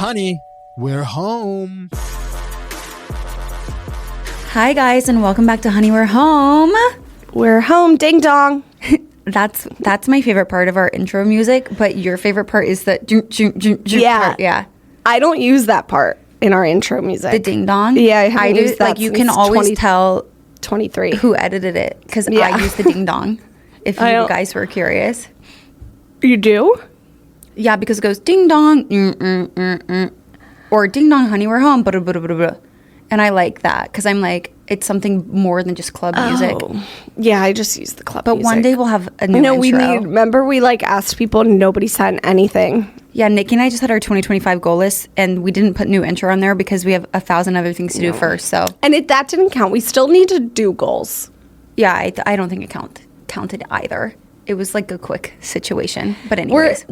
Honey, we're home. Hi guys, and welcome back to Honey, We're Home. We're home, ding dong. That's my favorite part of our intro music, but your favorite part is the part. Yeah. I don't use that part in our intro music. The ding dong? Yeah, I haven't used that like you can always tell 23 who edited it because I use the ding dong. If you guys were curious. You do? Yeah, because it goes ding dong, or ding dong, honey, we're home, and I like that because I'm like, it's something more than just club music. Yeah, I just use the club music. But one day we'll have a new intro. Remember we asked people and nobody sent anything. Yeah, Nikki and I just had our 2025 goal list and we didn't put new intro on there because we have 1,000 other things to do first. So and that didn't count. We still need to do goals. Yeah, I don't think it counted either. It was like a quick situation. But anyways.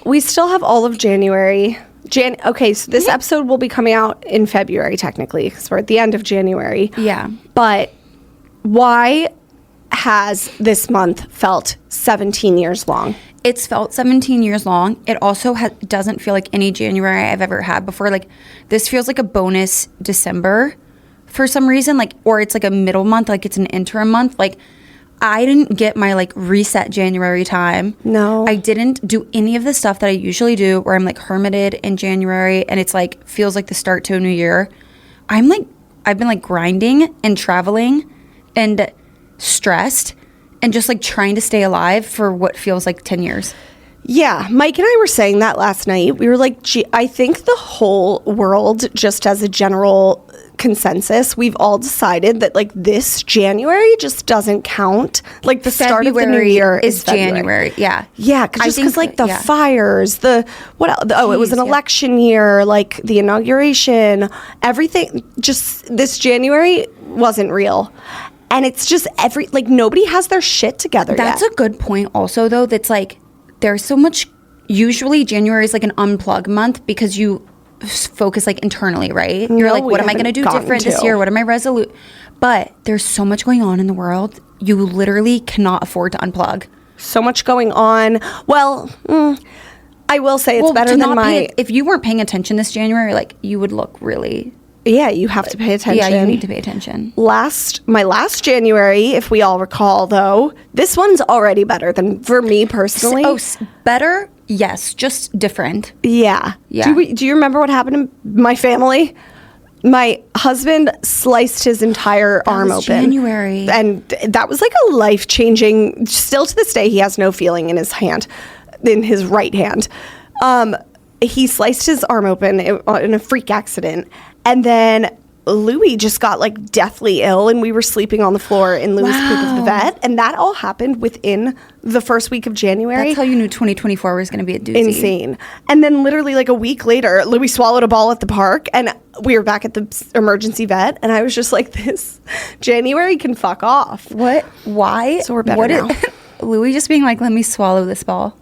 We still have all of January. Okay, so this episode will be coming out in February technically because we're at the end of January. Yeah. But why has this month felt 17 years long? It's felt 17 years long. It also doesn't feel like any January I've ever had before. Like, this feels like a bonus December for some reason. Or it's like a middle month. Like, it's an interim month. Like, I didn't get my reset January time. No. I didn't do any of the stuff that I usually do where I'm hermited in January and it's feels like the start to a new year. I've been grinding and traveling and stressed and just trying to stay alive for what feels like 10 years. Yeah, Mike and I were saying that last night. We were like, gee, I think the whole world, just as a general consensus, we've all decided that this January just doesn't count. The start of the new year is January. Yeah. Yeah, because the fires, it was an election year, the inauguration, everything, just this January wasn't real. And it's just nobody has their shit together That's a good point also, though, that's there's so much. Usually January is an unplug month because you focus internally, right? You're what am I going to do different this year? What am I resolute? But there's so much going on in the world. You literally cannot afford to unplug. So much going on. Well, I will say it's better than if you weren't paying attention this January, you would look really. Yeah, you have to pay attention. Yeah, you need to pay attention. My last January, if we all recall, though, this one's already better than for me personally. Better? Yes, just different. Yeah. Do you remember what happened to my family? My husband sliced his entire arm open. January. And that was a life-changing, still to this day, he has no feeling in his hand, in his right hand. He sliced his arm open in a freak accident. And then Louis just got deathly ill and we were sleeping on the floor in Louis' poop of the vet. And that all happened within the first week of January. That's how you knew 2024 was going to be a doozy. Insane. And then literally a week later, Louis swallowed a ball at the park and we were back at the emergency vet. And I was just this January can fuck off. What? Why? So we're better now. Louis just being let me swallow this ball.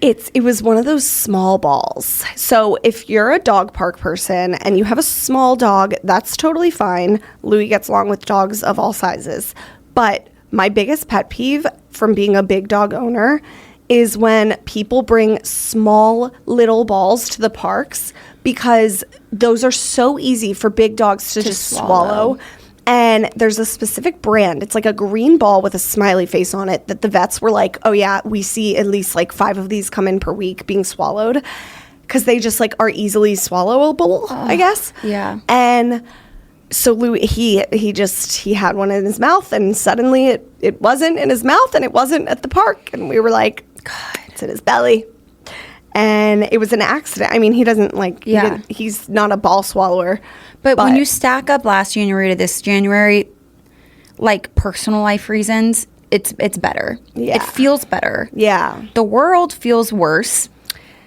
It was one of those small balls. So if you're a dog park person and you have a small dog, that's totally fine. Louis gets along with dogs of all sizes. But my biggest pet peeve from being a big dog owner is when people bring small little balls to the parks because those are so easy for big dogs to just swallow. And there's a specific brand. It's a green ball with a smiley face on it that the vets were oh yeah, we see at least 5 of these come in per week being swallowed because they just are easily swallowable, I guess. Yeah. And so Louis, he had one in his mouth and suddenly it wasn't in his mouth and it wasn't at the park. And we were God, it's in his belly. And it was an accident. I mean, he doesn't he's not a ball swallower. But when you stack up last January to this January, personal life reasons, it's better. Yeah. It feels better. Yeah. The world feels worse,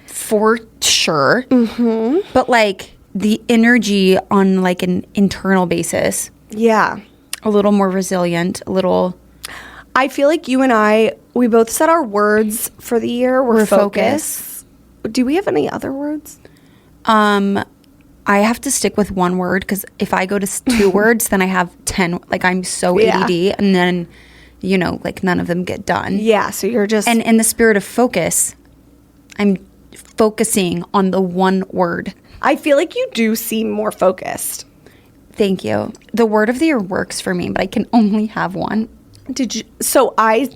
for sure. Mm-hmm. But the energy on an internal basis. Yeah. A little more resilient, a little. I feel you and I, we both said our words for the year were focus. Do we have any other words? I have to stick with one word because if I go to 2 words, then I have 10. I'm so ADD, and then, none of them get done. Yeah, so you're just... And in the spirit of focus, I'm focusing on the one word. I feel like you do seem more focused. Thank you. The word of the year works for me, but I can only have one. So I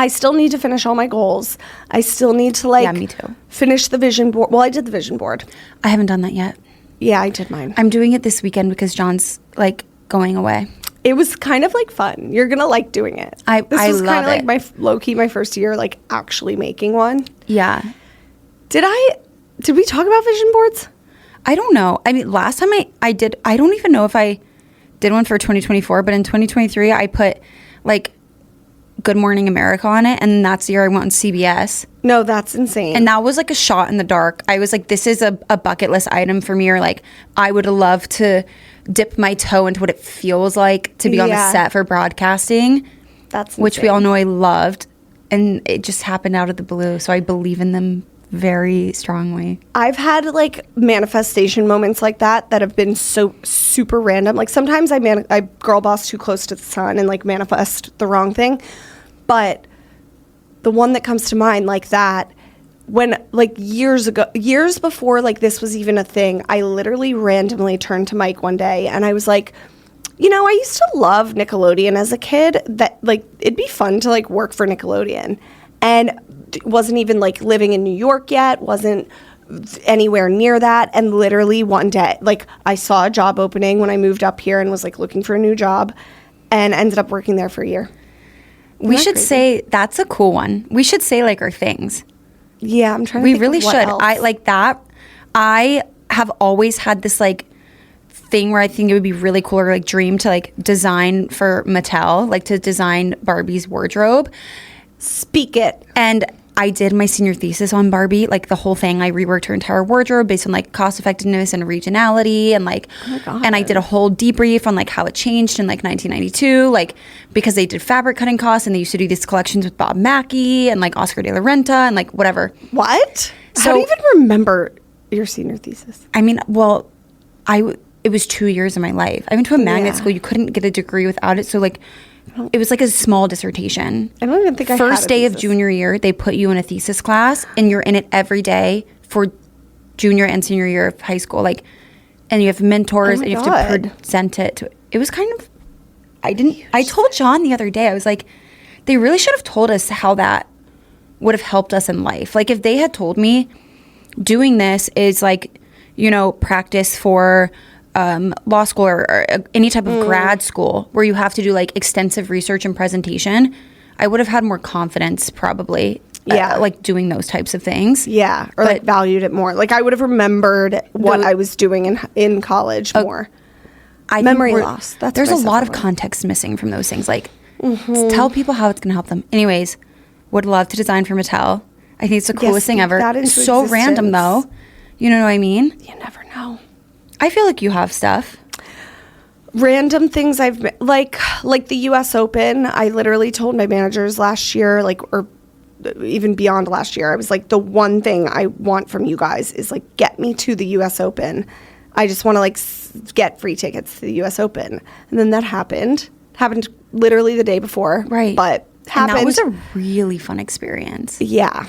still need to finish all my goals. I still need to like me too. Finish the vision board. Well, I did the vision board. I haven't done that yet. Yeah, I did mine. I'm doing it this weekend because John's like going away. It was kind of like fun. You're gonna like doing it. This was kind of love like my first year like actually making one. Yeah. Did we talk about vision boards? I don't know. I mean, last time I did, I don't even know if I did one for 2024, but in 2023, I put like Good Morning America on it. And that's the year I went on CBS. No, that's insane. And that was like a shot in the dark. I was like, this is a bucket list item for me. Or like, I would love to dip my toe into what it feels like to be on a set for broadcasting. That's insane. Which we all know I loved. And it just happened out of the blue. So I believe in them very strongly. I've had like manifestation moments like that have been so super random. Like sometimes I girl boss too close to the sun and like manifest the wrong thing. But the one that comes to mind like that, when like years before like this was even a thing, I literally randomly turned to Mike one day and I was like, you know, I used to love Nickelodeon as a kid. That like it'd be fun to like work for Nickelodeon. And wasn't even like living in New York yet, wasn't anywhere near that. And literally one day, like I saw a job opening when I moved up here and was like looking for a new job and ended up working there for a year. We should say that's a cool one. We should say like our things. Yeah, I'm trying to We think really of what should. else. I like that. I have always had this like thing where I think it would be really cool or like dream to like design for Mattel, like to design Barbie's wardrobe. Speak it. And I did my senior thesis on Barbie, like the whole thing. I reworked her entire wardrobe based on like cost effectiveness and regionality, and like, and I did a whole debrief on like how it changed in like 1992, like because they did fabric cutting costs and they used to do these collections with Bob Mackie and like Oscar de la Renta and like whatever. What? So, how do you even remember your senior thesis? I mean, well, it was 2 years of my life. I went to a magnet school. You couldn't get a degree without it. So like, it was like a small dissertation. I don't even think I had a First day of thesis. junior year, they put you in a thesis class, and you're in it every day for junior and senior year of high school. Like, and you have mentors, and you have to present it to. It was kind of. I told John the other day. I was like, they really should have told us how that would have helped us in life. Like, if they had told me, doing this is like, you know, practice for law school or any type of grad school where you have to do like extensive research and presentation, I would have had more confidence probably. Like doing those types of things. Yeah, or like valued it more. Like I would have remembered what I was doing in college more. Memory loss. There's a lot of context missing from those things. Like tell people how it's going to help them. Anyways, would love to design for Mattel. I think it's the coolest thing ever. It's so random though. You know what I mean? You never know. I feel like you have stuff. Random things I've like the US Open. I literally told my managers last year, like, or even beyond last year, I was like, the one thing I want from you guys is like get me to the US Open. I just want to like get free tickets to the US Open. And then that happened literally the day before. Right. But happened. And that was a really fun experience. Yeah.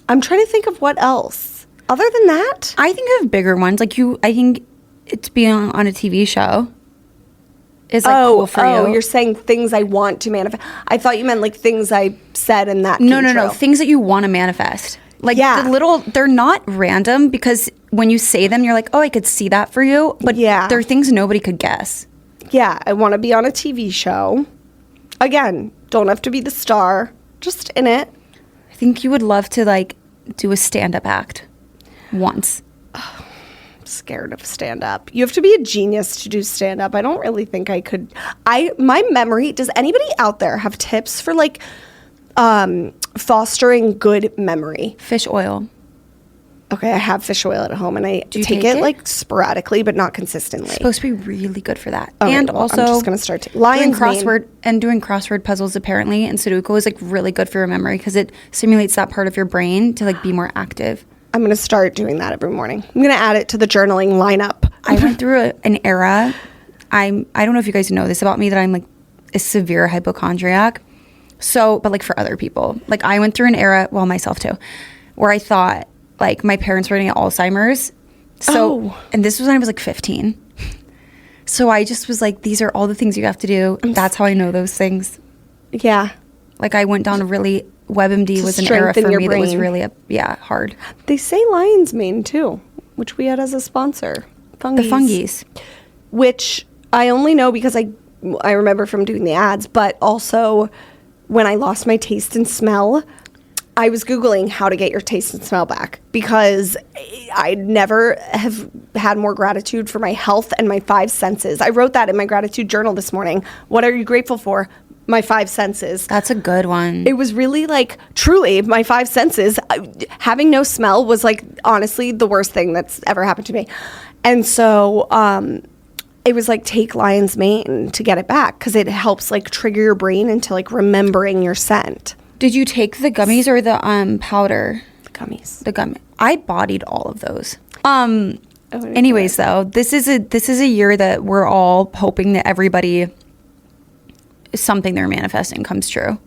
I'm trying to think of what else. Other than that, I think of bigger ones. Like I think it's being on a TV show is like cool for you. Oh, you're saying things I want to manifest. I thought you meant like things I said in that. No. Things that you want to manifest. Like they're not random because when you say them, you're like, oh, I could see that for you. But they're things nobody could guess. Yeah, I want to be on a TV show. Again, don't have to be the star, just in it. I think you would love to like do a stand-up act once. I'm scared of stand-up. You have to be a genius to do stand-up. I don't really think I could. My memory, does anybody out there have tips for like fostering good memory? Fish oil. Okay, I have fish oil at home, and I take it like sporadically, but not consistently. It's supposed to be really good for that. Okay, and well, also, I'm just gonna start doing crossword puzzles apparently, and Sudoku is like really good for your memory because it stimulates that part of your brain to like be more active. I'm gonna start doing that every morning. I'm gonna add it to the journaling lineup. I went through an era. I don't know if you guys know this about me, that I'm like a severe hypochondriac. So, but like for other people, like I went through an era, well, myself too. where I thought like my parents were going to get Alzheimer's. So, and this was when I was like 15. So I just was like, these are all the things you have to do. That's how I know those things. Yeah. Like I went down a really, WebMD was an era for me that was really, hard. They say lion's mane too, which we had as a sponsor. Fungies. The fungies. Which I only know because I remember from doing the ads, but also when I lost my taste and smell, I was Googling how to get your taste and smell back because I never have had more gratitude for my health and my 5 senses. I wrote that in my gratitude journal this morning. What are you grateful for? My 5 senses. That's a good one. It was really like, truly, my 5 senses. Having no smell was like, honestly, the worst thing that's ever happened to me. And so it was like, take lion's mane to get it back because it helps like trigger your brain into like remembering your scent. Did you take the gummies or the powder? The gummies. The gummy. I bodied all of those. Anyways, though, this is a year that we're all hoping that everybody, something they're manifesting comes true.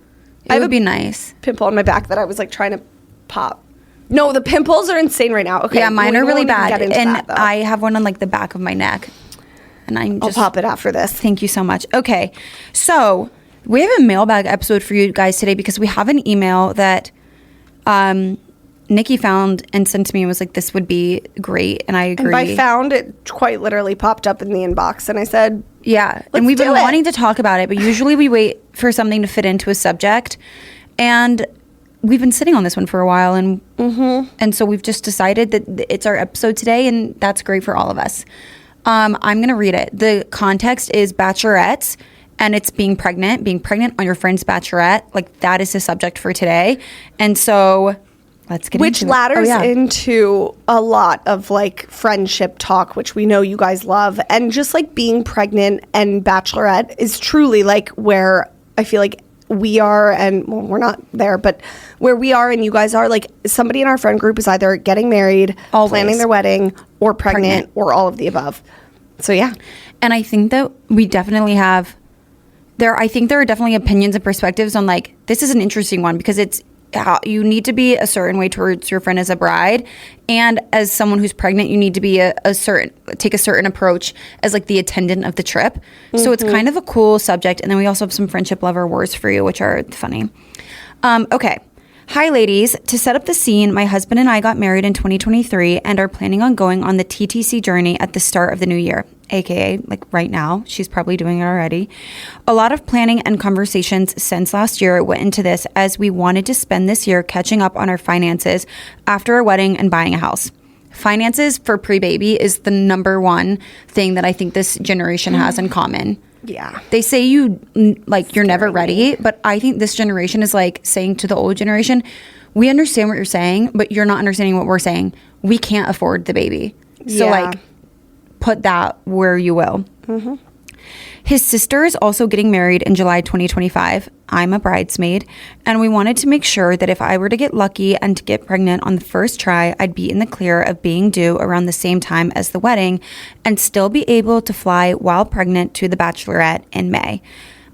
It would be nice. Pimple on my back that I was like trying to pop. No, the pimples are insane right now. Okay. Yeah, mine are really bad, and that, I have one on like the back of my neck. And I'll pop it after this. Thank you so much. Okay, so we have a mailbag episode for you guys today because we have an email that Nikki found and sent to me and was like, this would be great. And I agree. And by found, it quite literally popped up in the inbox. And I said, yeah. And we've been wanting to talk about it, but usually we wait for something to fit into a subject. And we've been sitting on this one for a while. And so we've just decided that it's our episode today. And that's great for all of us. I'm going to read it. The context is Bachelorettes. And it's being pregnant on your friend's bachelorette. Like, that is the subject for today. And so let's get into it. Which ladders into a lot of, like, friendship talk, which we know you guys love. And just, like, being pregnant and bachelorette is truly, like, where I feel like we are, and well, we're not there, but where we are and you guys are, like, somebody in our friend group is either getting married, planning their wedding, or pregnant, or all of the above. So, yeah. And I think that we definitely have... I think there are definitely opinions and perspectives on like, this is an interesting one because it's how you need to be a certain way towards your friend as a bride. And as someone who's pregnant, you need to be take a certain approach as like the attendant of the trip. So it's kind of a cool subject. And then we also have some friendship lover words for you, which are funny. Okay. Hi, ladies. To set up the scene, my husband and I got married in 2023 and are planning on going on the TTC journey at the start of the new year, aka like right now. She's probably doing it already. A lot of planning and conversations since last year went into this as we wanted to spend this year catching up on our finances after our wedding and buying a house. Finances for pre-baby is the number one thing that I think this generation has in common. Yeah. They say you're never ready, but I think this generation is like saying to the old generation, we understand what you're saying, but you're not understanding what we're saying. We can't afford the baby. So like put that where you will. His sister is also getting married in July 2025. I'm a bridesmaid, and we wanted to make sure that if I were to get lucky and to get pregnant on the first try, I'd be in the clear of being due around the same time as the wedding and still be able to fly while pregnant to the Bachelorette in May.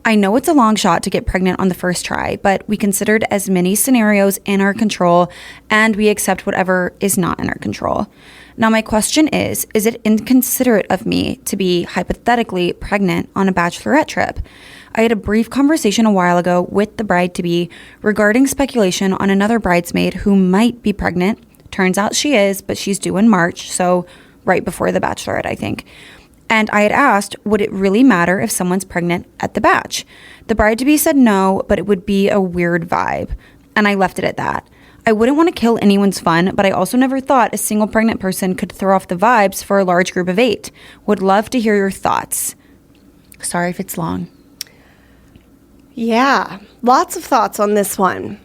I know it's a long shot to get pregnant on the first try, but we considered as many scenarios in our control, and we accept whatever is not in our control. Now, my question is it inconsiderate of me to be hypothetically pregnant on a bachelorette trip? I had a brief conversation a while ago with the bride-to-be regarding speculation on another bridesmaid who might be pregnant. Turns out she is, but she's due in March, so right before the bachelorette, I think. And I had asked, would it really matter if someone's pregnant at the batch? The bride-to-be said no, but it would be a weird vibe. And I left it at that. I wouldn't want to kill anyone's fun, but I also never thought a single pregnant person could throw off the vibes for a large group of 8. Would love to hear your thoughts. Sorry if it's long. Yeah, lots of thoughts on this one.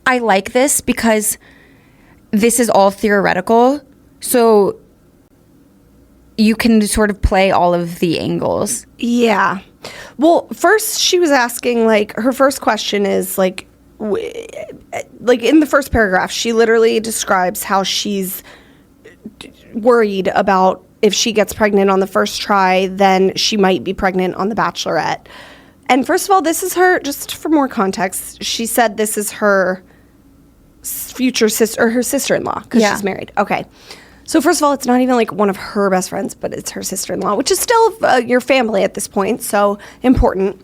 I like this because this is all theoretical, so you can sort of play all of the angles. Yeah. Well, first she was asking, like, her first question is, like in the first paragraph, she literally describes how she's worried about if she gets pregnant on the first try, then she might be pregnant on the Bachelorette. And first of all, this is her, just for more context, she said this is her future sister, or her sister-in-law, because she's married. Okay. So first of all, it's not even like one of her best friends, but it's her sister-in-law, which is still your family at this point, so important.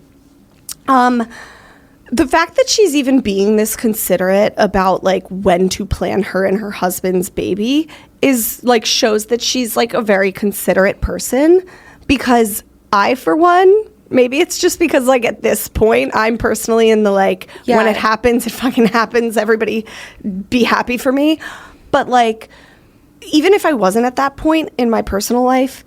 The fact that she's even being this considerate about like when to plan her and her husband's baby is like shows that she's like a very considerate person, because I, for one, maybe it's just because like at this point I'm personally in the like, when it happens, it fucking happens, everybody be happy for me. But like, even if I wasn't at that point in my personal life,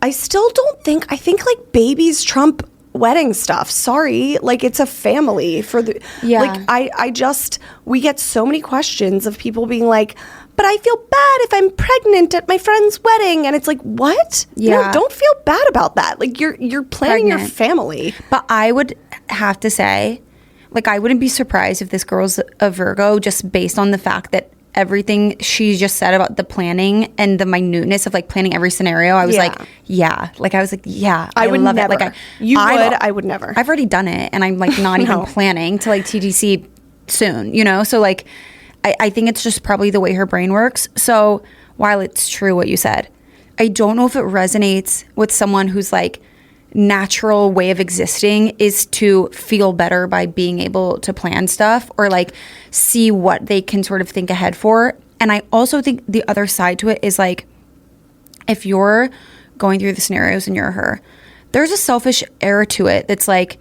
I still don't think, I think like babies trump wedding stuff. Sorry, like it's a family for the like I just, we get so many questions of people being like, but I feel bad if I'm pregnant at my friend's wedding, and it's like, what? No, don't feel bad about that. Like you're planning your family. But I would have to say, like, I wouldn't be surprised if this girl's a Virgo, just based on the fact that everything she just said about the planning and the minuteness of like planning every scenario. I was like, I would love never. it. Like I would never. I've already done it, and I'm like not even planning to like TTC soon, you know? So like, I think it's just probably the way her brain works. So while it's true what you said, I don't know if it resonates with someone who's like, natural way of existing is to feel better by being able to plan stuff or like see what they can sort of think ahead for. And I also think the other side to it is like, if you're going through the scenarios and you're her, there's a selfish air to it that's like,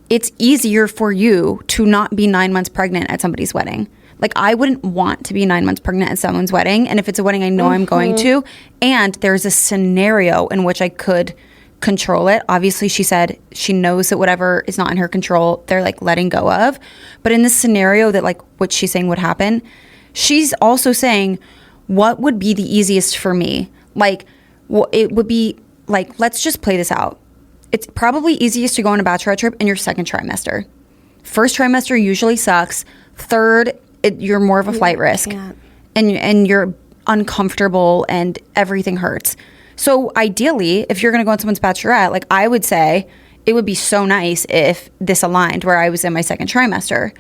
it's easier for you to not be 9 months pregnant at somebody's wedding. Like, I wouldn't want to be 9 months pregnant at someone's wedding. And if it's a wedding I know I'm going to, and there's a scenario in which I could control it. Obviously, she said she knows that whatever is not in her control, they're like letting go of. But in this scenario that like what she's saying would happen, she's also saying, what would be the easiest for me? Like, it would be like, let's just play this out. It's probably easiest to go on a bachelorette trip in your second trimester. First trimester usually sucks. Third, you're more of a flight risk. And you're uncomfortable and everything hurts. So ideally, if you're going to go on someone's bachelorette, like I would say it would be so nice if this aligned where I was in my second trimester.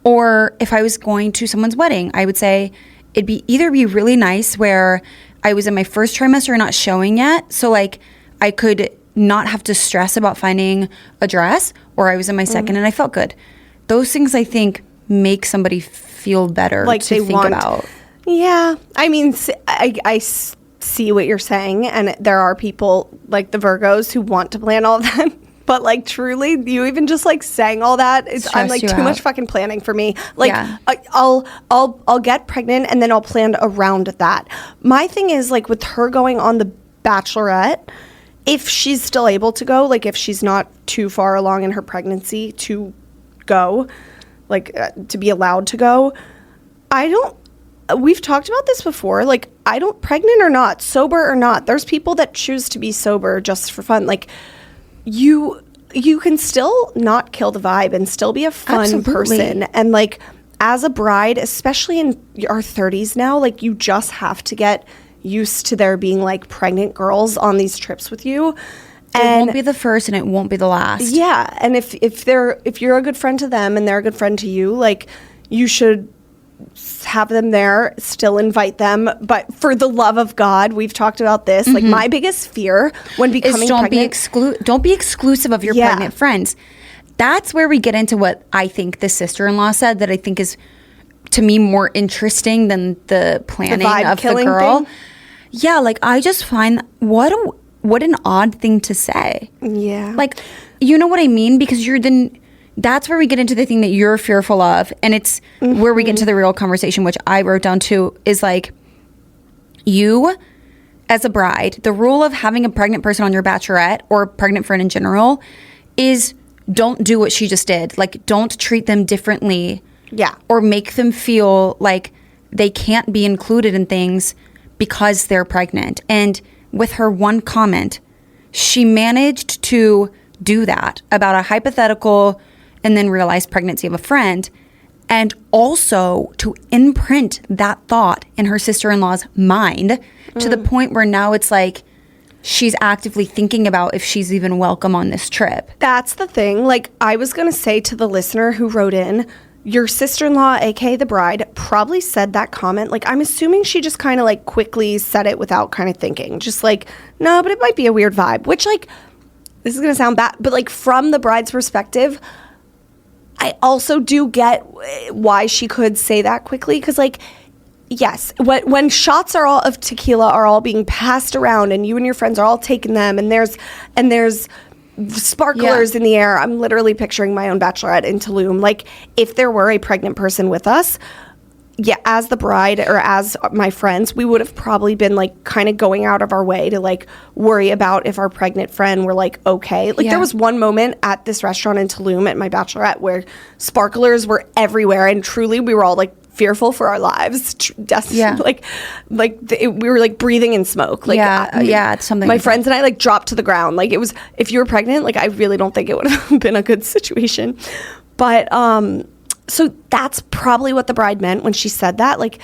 Or if I was going to someone's wedding, I would say it'd be either be really nice where I was in my first trimester and not showing yet. So like I could not have to stress about finding a dress, or I was in my second and I felt good. Those things I think make somebody feel better like to think about. Yeah. I mean, I see what you're saying, and there are people like the Virgos who want to plan all that, but like truly, you even just like saying all that, I'm like too much fucking planning for me. Like I'll get pregnant and then I'll plan around that. My thing is like with her going on the Bachelorette, if she's still able to go, like if she's not too far along in her pregnancy to go, like to be allowed to go, we've talked about this before. Like, I don't, pregnant or not, sober or not, there's people that choose to be sober just for fun. Like, you can still not kill the vibe and still be a fun person. And like, as a bride, especially in our 30s now, like you just have to get used to there being like pregnant girls on these trips with you. And it won't be the first and it won't be the last. Yeah. And if you're a good friend to them and they're a good friend to you, like you should have them there, still invite them. But for the love of God, we've talked about this. Like my biggest fear when becoming pregnant. Don't be exclusive of your pregnant friends. That's where we get into what I think the sister-in-law said that I think is, to me, more interesting than the planning of the girl. Thing? Yeah, like I just find what an odd thing to say. Yeah. Like, you know what I mean? Because that's where we get into the thing that you're fearful of. And it's where we get into the real conversation, which I wrote down too, is like, you as a bride, the rule of having a pregnant person on your bachelorette or pregnant friend in general is don't do what she just did. Like, don't treat them differently. Yeah. Or make them feel like they can't be included in things because they're pregnant. And with her one comment, she managed to do that about a hypothetical and then realized pregnancy of a friend, and also to imprint that thought in her sister-in-law's mind to the point where now it's like she's actively thinking about if she's even welcome on this trip. That's the thing. Like, I was going to say to the listener who wrote in, your sister-in-law, aka the bride, probably said that comment. Like, I'm assuming she just kind of like quickly said it without kind of thinking. Just like, no, but it might be a weird vibe. Which, like, this is going to sound bad, but like from the bride's perspective, I also do get why she could say that quickly. Because, like, yes, when shots are all of tequila are all being passed around and you and your friends are all taking them, and there's sparklers in the air. I'm literally picturing my own bachelorette in Tulum. Like, if there were a pregnant person with us, as the bride or as my friends, we would have probably been like kind of going out of our way to like worry about if our pregnant friend were like okay. Like there was one moment at this restaurant in Tulum at my bachelorette where sparklers were everywhere, and truly we were all like fearful for our lives. We were like breathing in smoke. Like it's something. My friends and I like dropped to the ground. Like, it was, if you were pregnant, like I really don't think it would have been a good situation. But so that's probably what the bride meant when she said that. Like,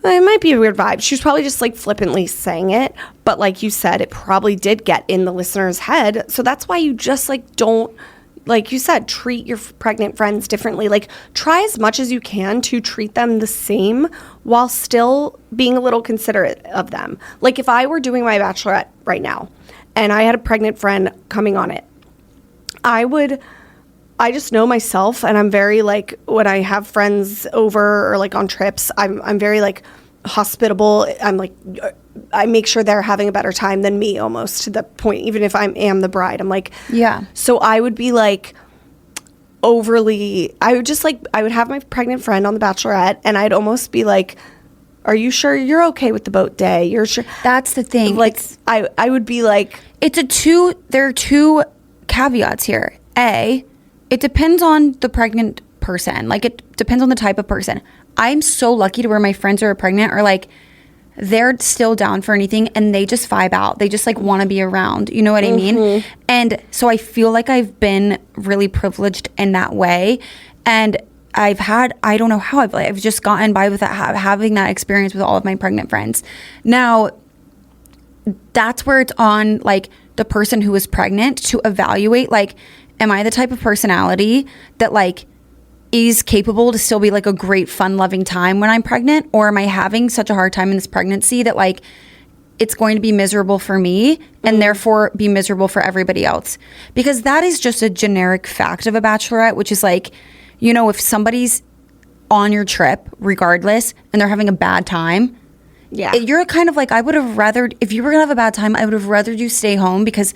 it might be a weird vibe. She was probably just like flippantly saying it, but like you said, it probably did get in the listener's head. So that's why you just like don't, like you said, treat your pregnant friends differently. Like, try as much as you can to treat them the same while still being a little considerate of them. Like, if I were doing my bachelorette right now and I had a pregnant friend coming on it, I just know myself, and I'm very like, when I have friends over or like on trips, I'm very like hospitable. I'm like, I make sure they're having a better time than me, almost to the point, even if I am the bride, I'm like, so I would be like I would have my pregnant friend on the bachelorette, and I'd almost be like, are you sure you're okay with the boat day? You're sure? That's the thing. Like, I would be like, there are two caveats here. It depends on the pregnant person. Like, it depends on the type of person. I'm so lucky to where my friends who are pregnant are like, they're still down for anything, and they just vibe out. They just like want to be around. You know what I mean? And so I feel like I've been really privileged in that way. And I've had, I don't know how I've just gotten by with that, having that experience with all of my pregnant friends. Now, that's where it's on like the person who is pregnant to evaluate, like, am I the type of personality that like is capable to still be like a great fun loving time when I'm pregnant, or am I having such a hard time in this pregnancy that like it's going to be miserable for me and therefore be miserable for everybody else? Because that is just a generic fact of a bachelorette, which is like, you know, if somebody's on your trip regardless and they're having a bad time, you're kind of like, I would have rather, if you were gonna have a bad time, I would have rather you stay home, because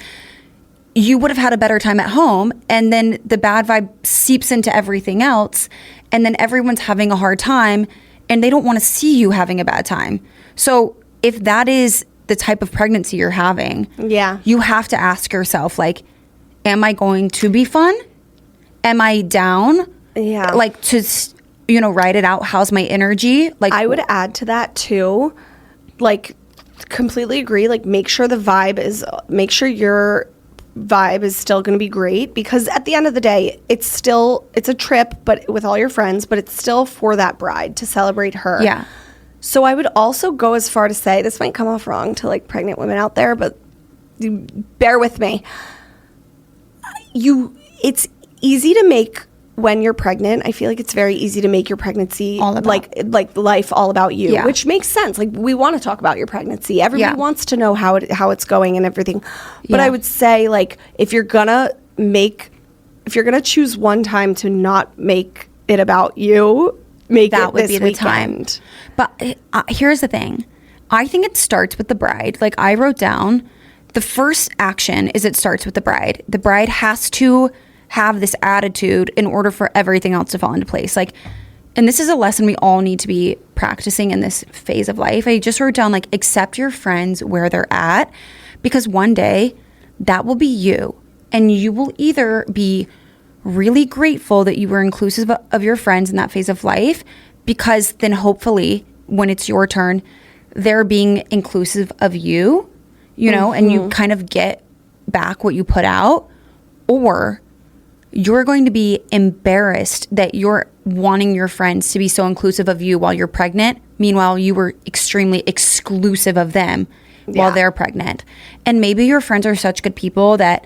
you would have had a better time at home, and then the bad vibe seeps into everything else, and then everyone's having a hard time and they don't want to see you having a bad time. So if that is the type of pregnancy you're having, you have to ask yourself, like, am I going to be fun? Am I down? Like, to, you know, ride it out. How's my energy? Like, I would add to that too, like, completely agree. Like, make sure your vibe is still going to be great, because at the end of the day, it's a trip, but with all your friends, but it's still for that bride to celebrate her. So I would also go as far to say, this might come off wrong to like pregnant women out there, but bear with me. It's easy to make, when you're pregnant, I feel like it's very easy to make your pregnancy all about, like life all about you, which makes sense. Like, we want to talk about your pregnancy. Everybody wants to know how it's going and everything. But I would say, like, if you're gonna choose one time to not make it about you, that would be the time. But here's the thing. I think it starts with the bride. Like, I wrote down, the first action is it starts with the bride. The bride has to have this attitude in order for everything else to fall into place. Like, and this is a lesson we all need to be practicing in this phase of life. I just wrote down, like, accept your friends where they're at, because one day that will be you, and you will either be really grateful that you were inclusive of your friends in that phase of life, because then hopefully when it's your turn, they're being inclusive of you, you know, and you kind of get back what you put out, or you're going to be embarrassed that you're wanting your friends to be so inclusive of you while you're pregnant. Meanwhile, you were extremely exclusive of them while they're pregnant. And maybe your friends are such good people that,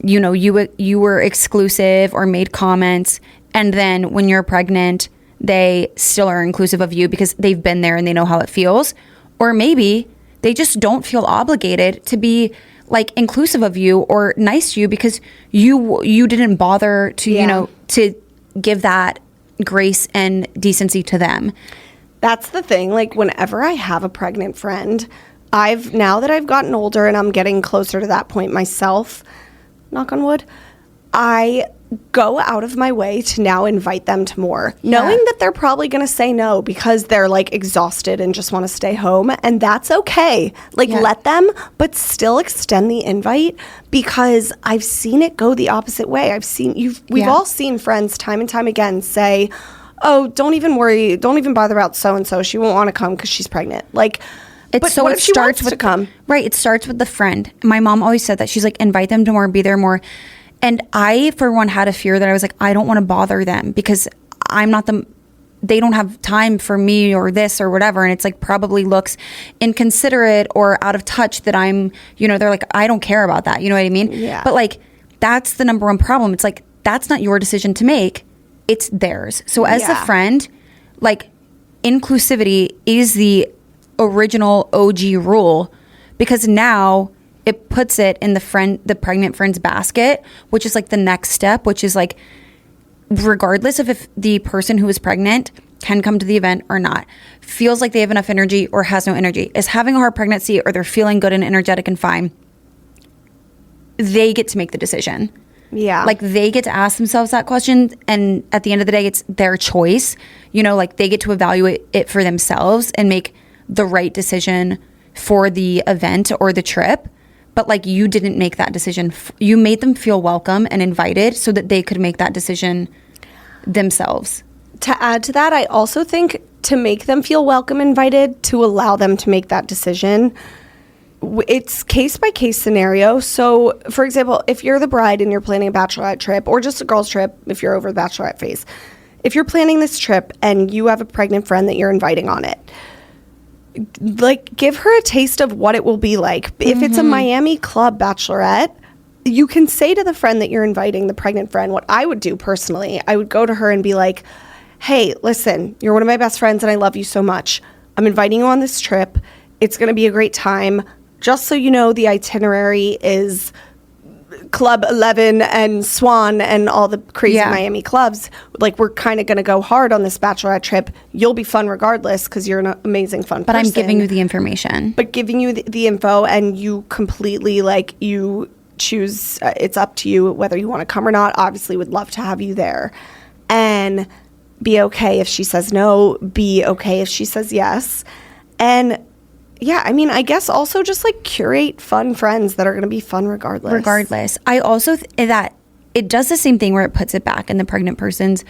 you know, you were exclusive or made comments And then when you're pregnant, they still are inclusive of you because they've been there and they know how it feels. Or maybe they just don't feel obligated to be like inclusive of you or nice to you because you didn't bother to, you know, to give that grace and decency to them. That's the thing. Like, whenever I have a pregnant friend, now that I've gotten older and I'm getting closer to that point myself, knock on wood, I go out of my way to now invite them to more, knowing that they're probably going to say no because they're like exhausted and just want to stay home. And that's okay. Like, let them, but still extend the invite, because I've seen it go the opposite way. We've all seen friends time and time again say, oh, don't even worry. Don't even bother about so-and-so. She won't want to come because she's pregnant. Like, but what if she wants to come? Right. It starts with the friend. My mom always said that. She's like, invite them to more, be there more. And I, for one, had a fear that I was like, I don't want to bother them because they don't have time for me or this or whatever. And it's like probably looks inconsiderate or out of touch that I'm, you know, they're like, I don't care about that. You know what I mean? Yeah. But like, that's the number one problem. It's like, that's not your decision to make. It's theirs. So as a friend, like, inclusivity is the original OG rule, because now it puts it in the pregnant friend's basket, which is like the next step, which is like, regardless of if the person who is pregnant can come to the event or not, feels like they have enough energy or has no energy, is having a hard pregnancy or they're feeling good and energetic and fine, they get to make the decision. Yeah. Like, they get to ask themselves that question, and at the end of the day, it's their choice. You know, like, they get to evaluate it for themselves and make the right decision for the event or the trip. But like, you didn't make that decision. You made them feel welcome and invited so that they could make that decision themselves. To add to that, I also think to make them feel welcome, invited, to allow them to make that decision, it's case by case scenario. So, for example, if you're the bride and you're planning a bachelorette trip, or just a girls trip if you're over the bachelorette phase, if you're planning this trip and you have a pregnant friend that you're inviting on it, like, give her a taste of what it will be like. If it's a Miami club bachelorette, you can say to the friend that you're inviting, the pregnant friend, what I would do personally, I would go to her and be like, hey, listen, you're one of my best friends and I love you so much. I'm inviting you on this trip. It's going to be a great time. Just so you know, the itinerary is Club 11 and Swan and all the crazy Miami clubs. Like, we're kind of going to go hard on this bachelorette trip. You'll be fun regardless because you're an amazing fun person. But I'm giving you the information. But giving you the info, and you completely, like, you choose, it's up to you whether you want to come or not. Obviously, would love to have you there. And be okay if she says no. Be okay if she says yes. And yeah, I mean, I guess also just like curate fun friends that are going to be fun regardless. I also that it does the same thing where it puts it back in the pregnant person's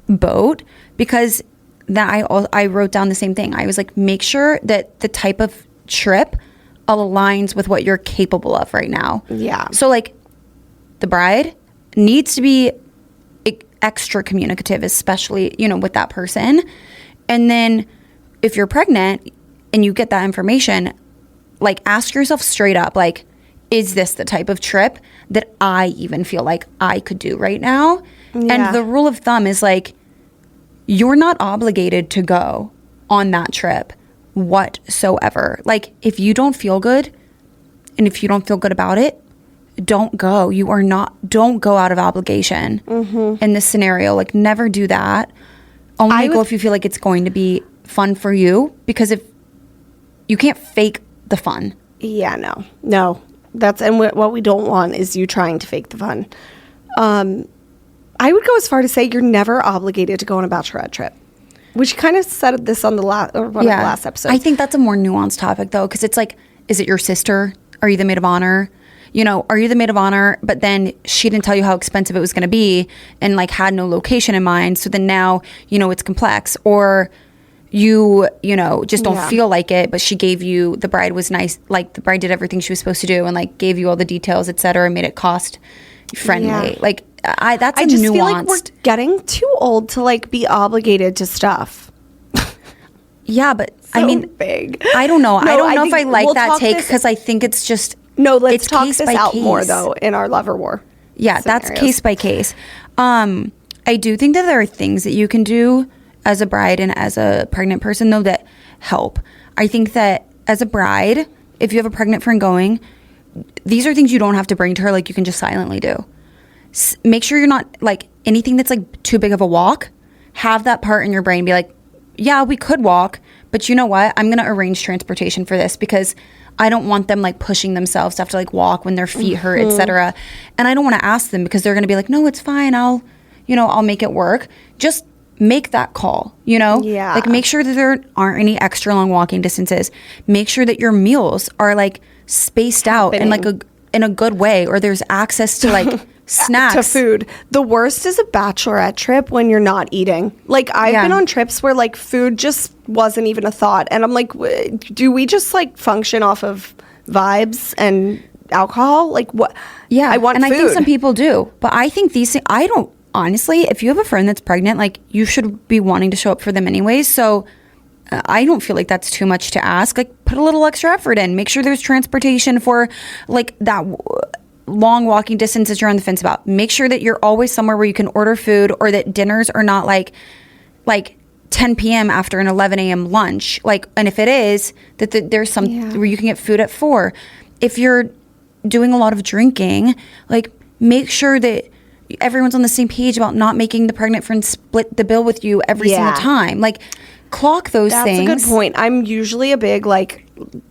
boat, because that I wrote down the same thing. I was like, make sure that the type of trip aligns with what you're capable of right now. Yeah. So like, the bride needs to be extra communicative, especially, you know, with that person. And then if you're pregnant and you get that information, like, ask yourself straight up, like, is this the type of trip that I even feel like I could do right now? Yeah. And the rule of thumb is like, you're not obligated to go on that trip whatsoever. Like, if you don't feel good and if you don't feel good about it, don't go. Don't go out of obligation in this scenario. Like, never do that. Only go if you feel like it's going to be fun for you, because if you can't fake the fun. Yeah, no. And what we don't want is you trying to fake the fun. I would go as far to say you're never obligated to go on a bachelorette trip. Which kind of said this on one of the last episodes. I think that's a more nuanced topic, though, because it's like, is it your sister? Are you the maid of honor? You know, are you the maid of honor, but then she didn't tell you how expensive it was going to be and like had no location in mind. So then now, you know, it's complex. Or you know, just don't feel like it, but she gave you, the bride was nice. Like, the bride did everything she was supposed to do and like gave you all the details, et cetera, and made it cost friendly. Yeah. Like, that's a nuance. I just feel like we're getting too old to like be obligated to stuff. Yeah, but so I mean, big. I don't know. I don't know if I like that take, because I think it's just, let's talk this out more though in our lover war. Yeah, scenarios. That's case by case. I do think that there are things that you can do as a bride and as a pregnant person, though, that help. I think that as a bride, if you have a pregnant friend going, these are things you don't have to bring to her. Like, you can just silently do. Make sure you're not, like, anything that's, like, too big of a walk. Have that part in your brain be like, yeah, we could walk, but you know what? I'm going to arrange transportation for this because I don't want them, like, pushing themselves to have to, like, walk when their feet hurt, etc. And I don't want to ask them because they're going to be like, no, it's fine. I'll make it work. Just make that call, Yeah. Like, make sure that there aren't any extra long walking distances. Make sure that your meals are, like, spaced out in, like, in a good way, or there's access to, like, snacks. To food. The worst is a bachelorette trip when you're not eating. Like, I've been on trips where, like, food just wasn't even a thought. And I'm like, do we just, like, function off of vibes and alcohol? Like, what? Yeah. I want and food. I think some people do. But I think these things, I don't, honestly, if you have a friend that's pregnant, like, you should be wanting to show up for them anyways. So I don't feel like that's too much to ask. Like, put a little extra effort in. Make sure there's transportation for, like, that long walking distance that you're on the fence about. Make sure that you're always somewhere where you can order food, or that dinners are not like 10 p.m. after an 11 a.m. lunch. Like, and if it is, that there's some where you can get food at 4. If you're doing a lot of drinking, like, make sure that everyone's on the same page about not making the pregnant friend split the bill with you every single time. Like, clock those things. That's a good point. I'm usually a big, like,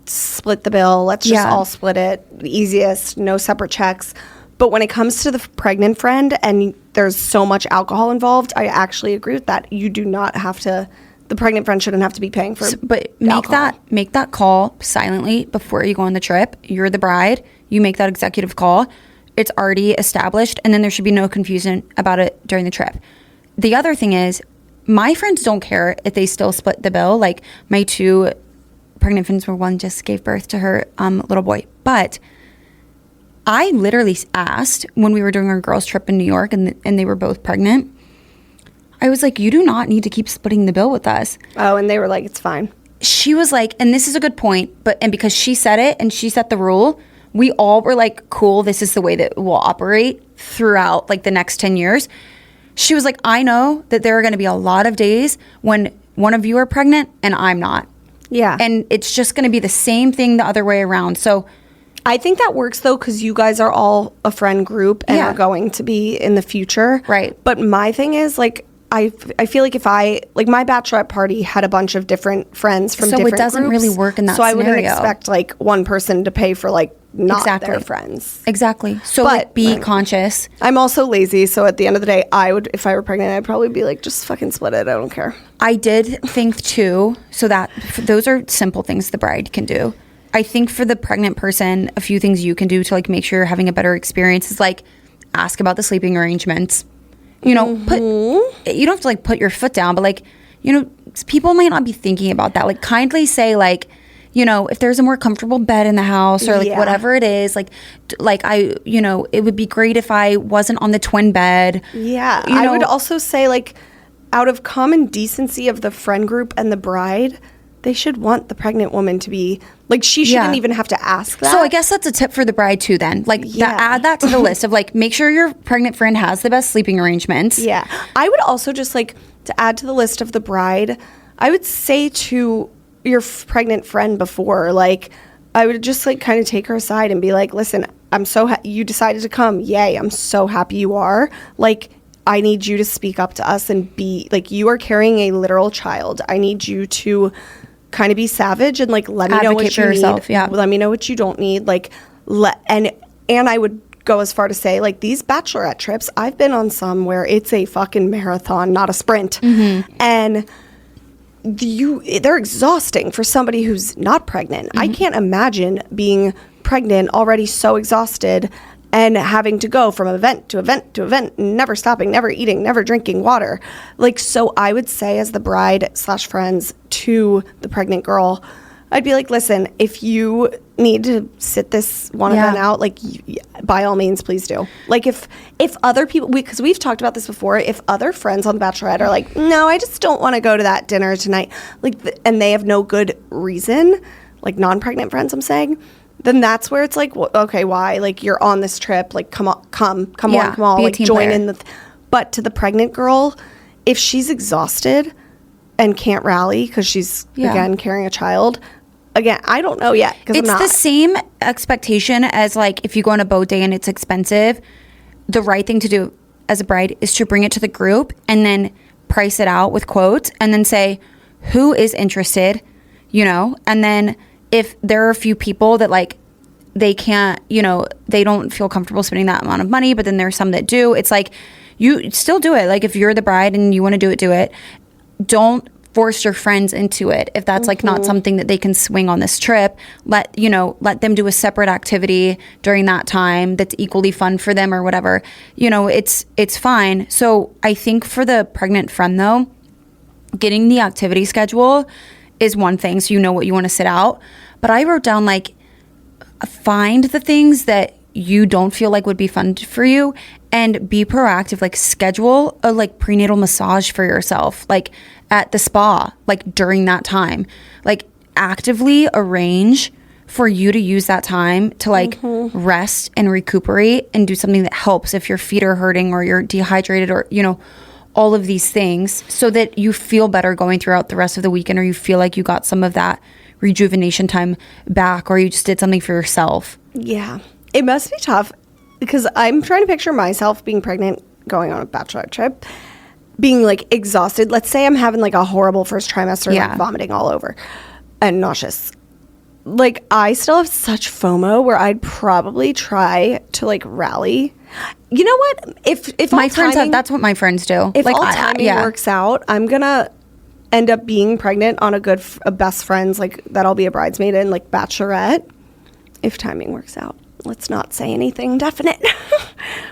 split the bill. Let's just all split it. The easiest, no separate checks. But when it comes to the pregnant friend and there's so much alcohol involved, I actually agree with that. You do not have to, the pregnant friend shouldn't have to be paying for but alcohol. make that call silently before you go on the trip. You're the bride. You make that executive call. It's already established, and then there should be no confusion about it during the trip. The other thing is, my friends don't care if they still split the bill. Like, my 2 pregnant friends, were one just gave birth to her little boy. But I literally asked when we were doing our girls' trip in New York, and they were both pregnant. I was like, you do not need to keep splitting the bill with us. Oh, and they were like, it's fine. She was like, and this is a good point, and because she said it and she set the rule, we all were like, cool, this is the way that we'll operate throughout, like, the next 10 years. She was like, I know that there are going to be a lot of days when one of you are pregnant and I'm not. Yeah. And it's just going to be the same thing the other way around. So I think that works, though, because you guys are all a friend group and are going to be in the future. Right. But my thing is, like, I feel like if my bachelorette party had a bunch of different friends from different groups. So it doesn't really work in that scenario. So I wouldn't expect, like, one person to pay for, like, not their friends. Exactly. So, but, like, be conscious. I'm also lazy, so at the end of the day, if I were pregnant, I'd probably be like, just fucking split it. I don't care. I did think, too, so that those are simple things the bride can do. I think for the pregnant person, a few things you can do to, like, make sure you're having a better experience is, like, ask about the sleeping arrangements. You know, you don't have to, like, put your foot down, but, like, people might not be thinking about that. Like, kindly say, like, if there's a more comfortable bed in the house, or, like, whatever it is, like it would be great if I wasn't on the twin bed. Yeah. I would also say, like, out of common decency of the friend group and the bride, they should want the pregnant woman to be, like, she shouldn't even have to ask that. So I guess that's a tip for the bride too then. Like, add that to the list of, like, make sure your pregnant friend has the best sleeping arrangements. Yeah. I would also just, like, to add to the list of the bride, I would say to your pregnant friend before, like, I would just, like, kind of take her aside and be like, listen, I'm so you decided to come. Yay. I'm so happy you are. Like, I need you to speak up to us and be, like, you are carrying a literal child. I need you to kind of be savage and, like, let me know what you need. Yeah. Let me know what you don't need. Like, and I would go as far to say, like, these bachelorette trips, I've been on some where it's a fucking marathon, not a sprint. Mm-hmm. And they're exhausting for somebody who's not pregnant. Mm-hmm. I can't imagine being pregnant, already so exhausted, and having to go from event to event to event, never stopping, never eating, never drinking water. Like, so I would say, as the bride / friends to the pregnant girl, I'd be like, listen, if you need to sit this one event out, like, by all means, please do. Like, if other people, because we've talked about this before, if other friends on The Bachelorette are like, no, I just don't want to go to that dinner tonight, like, and they have no good reason, like, non-pregnant friends, I'm saying, then that's where it's like, well, okay, why? Like, you're on this trip, like, come on, like, join in the. But to the pregnant girl, if she's exhausted and can't rally because she's, again, carrying a child, again, I don't know yet because I'm not. It's the same expectation as, like, if you go on a boat day and it's expensive, the right thing to do as a bride is to bring it to the group and then price it out with quotes and then say, who is interested, you know? And then if there are a few people that, like, they can't, you know, they don't feel comfortable spending that amount of money, but then there's some that do. It's like, you still do it. Like, if you're the bride and you want to do it. Don't force your friends into it. If that's like not something that they can swing on this trip, let them do a separate activity during that time that's equally fun for them or whatever. You know, it's fine. So I think for the pregnant friend though, getting the activity schedule is one thing, so you know what you want to sit out. But I wrote down, like, find the things that you don't feel like would be fun for you and be proactive. Like, schedule a, like, prenatal massage for yourself, like at the spa, like during that time. Like, actively arrange for you to use that time to, like, rest and recuperate and do something that helps if your feet are hurting or you're dehydrated or, you know, all of these things, so that you feel better going throughout the rest of the weekend, or you feel like you got some of that rejuvenation time back, or you just did something for yourself. Yeah. It must be tough because I'm trying to picture myself being pregnant, going on a bachelorette trip, being, like, exhausted. Let's say I'm having, like, a horrible first trimester, like, vomiting all over and nauseous. Like, I still have such FOMO where I'd probably try to, like, rally. You know what? If my friends that's what my friends do. If like, all timing works out, I'm gonna end up being pregnant on a best friend's, like, that I'll be a bridesmaid in, like, bachelorette. If timing works out. Let's not say anything definite.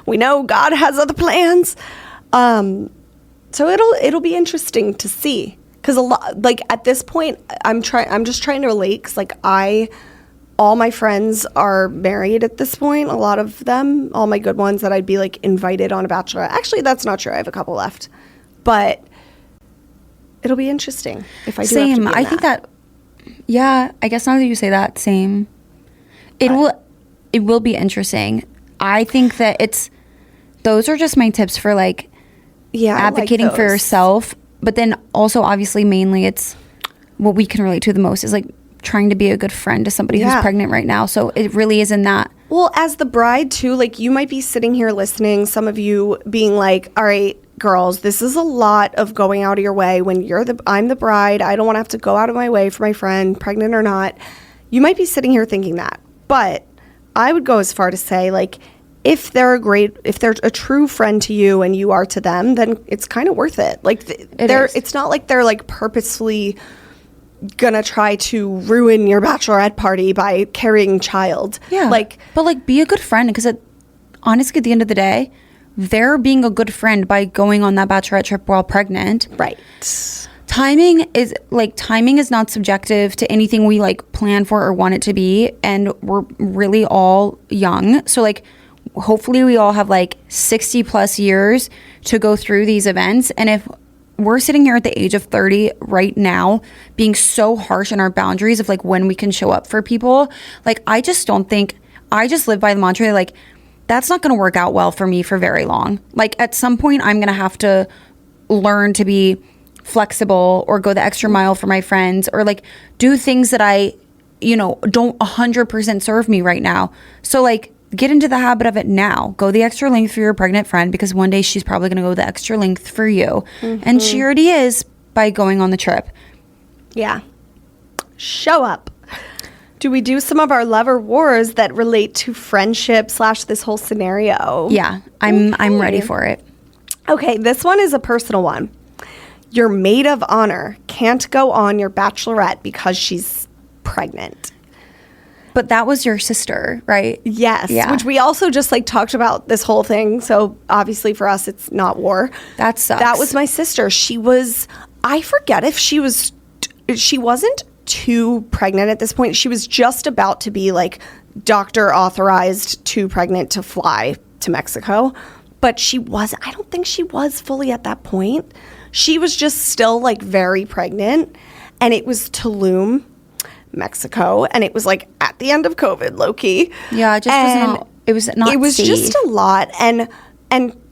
We know God has other plans. So it'll be interesting to see, because a lot, like, at this point I'm just trying to relate, because, like, all my friends are married at this point, a lot of them, all my good ones that I'd be, like, invited on a bachelorette. Actually, that's not true. I have a couple left, but it'll be interesting if I do have to be in I think that, yeah, I guess now that you say that, same. It will be interesting. I think that those are just my tips for, like, advocating for yourself. But then also, obviously, mainly it's what we can relate to the most is, like, trying to be a good friend to somebody who's pregnant right now. So it really is in that. Well, as the bride too, like, you might be sitting here listening, some of you being like, all right, girls, this is a lot of going out of your way when I'm the bride. I don't want to have to go out of my way for my friend, pregnant or not. You might be sitting here thinking that. But I would go as far to say, like, if they're a true friend to you and you are to them, then it's kind of worth it. Like, it's not like they're, like, purposefully gonna try to ruin your bachelorette party by carrying child. Yeah. But, like, be a good friend, because honestly, at the end of the day, they're being a good friend by going on that bachelorette trip while pregnant. Right. Timing is not subjective to anything we, like, plan for or want it to be, and we're really all young. So, like, hopefully we all have, like, 60 plus years to go through these events. And if we're sitting here at the age of 30 right now being so harsh on our boundaries of, like, when we can show up for people, like, I just live by the mantra, like, that's not going to work out well for me for very long. Like, at some point I'm going to have to learn to be flexible or go the extra mile for my friends, or, like, do things that I, don't 100% serve me right now. So, like, get into the habit of it now. Go the extra length for your pregnant friend, because one day she's probably going to go the extra length for you. And she already is by going on the trip. Yeah. Show up. Do we do some of our lover wars that relate to friendship / this whole scenario? Yeah, I'm ready for it. Okay, this one is a personal one. Your maid of honor can't go on your bachelorette because she's pregnant. But that was your sister, right? Yes. Yeah. Which we also just, like, talked about this whole thing. So obviously for us, it's not war. That sucks. That was my sister. I forget if she wasn't too pregnant at this point. She was just about to be, like, doctor authorized too pregnant to fly to Mexico. But I don't think she was fully at that point. She was just still, like, very pregnant. And it was Tulum, Mexico, and it was, like, at the end of COVID, low key. Yeah, it was not It was safe. just a lot, and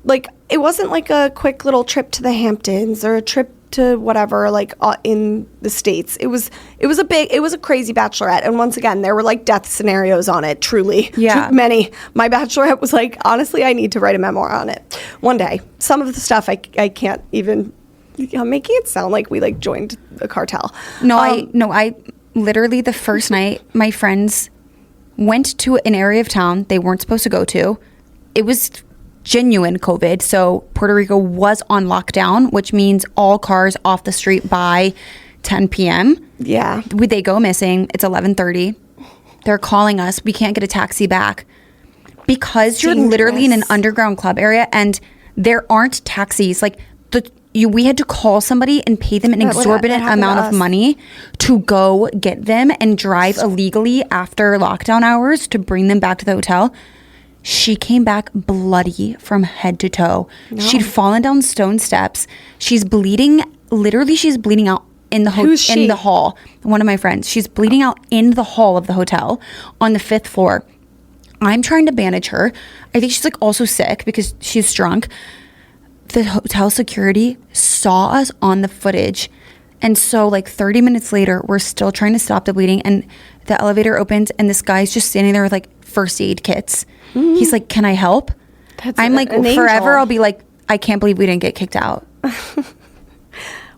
like, it wasn't like a quick little trip to the Hamptons or a trip to whatever, like in the States. It was a crazy bachelorette. And once again, there were like death scenarios on it, truly. Yeah. Too many. My bachelorette was like, honestly, I need to write a memoir on it one day. Some of the stuff I can't even, I'm making it sound like we like joined a cartel. I literally the first night my friends went to an area of town they weren't supposed to go to. It was genuine COVID, so Puerto Rico was on lockdown, which means all cars off the street by 10 p.m. Yeah. They go missing. It's 11:30. They're calling us. We can't get a taxi back because you're literally in an underground club area and there aren't taxis. Like we had to call somebody and pay them an exorbitant amount of money to go get them and drive illegally after lockdown hours to bring them back to the hotel. She came back bloody from head to toe. No. She'd fallen down stone steps. She's bleeding. Literally, she's bleeding out in the in the hall. One of my friends. She's bleeding out in the hall of the hotel on the 5th floor. I'm trying to bandage her. I think she's like also sick because she's drunk. The hotel security saw us on the footage. And so like 30 minutes later, we're still trying to stop the bleeding. And the elevator opens and this guy's just standing there with like first aid kits. Mm-hmm. He's like, can I help? I'm like, forever I'll be like, I can't believe we didn't get kicked out.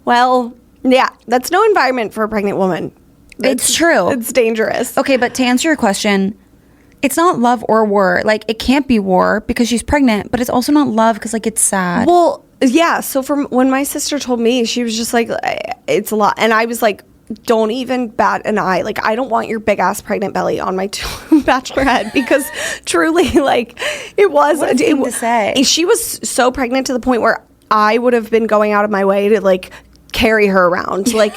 Well, yeah, that's no environment for a pregnant woman. It's true. It's dangerous. Okay, but to answer your question, it's not love or war. Like, it can't be war because she's pregnant, but it's also not love because, like, it's sad. Well, yeah. So from when my sister told me, she was just like, it's a lot. And I was like, don't even bat an eye. Like, I don't want your big ass pregnant belly on my bachelorette because truly, like, it was. What a thing to say. She was so pregnant to the point where I would have been going out of my way to, like, carry her around. Like,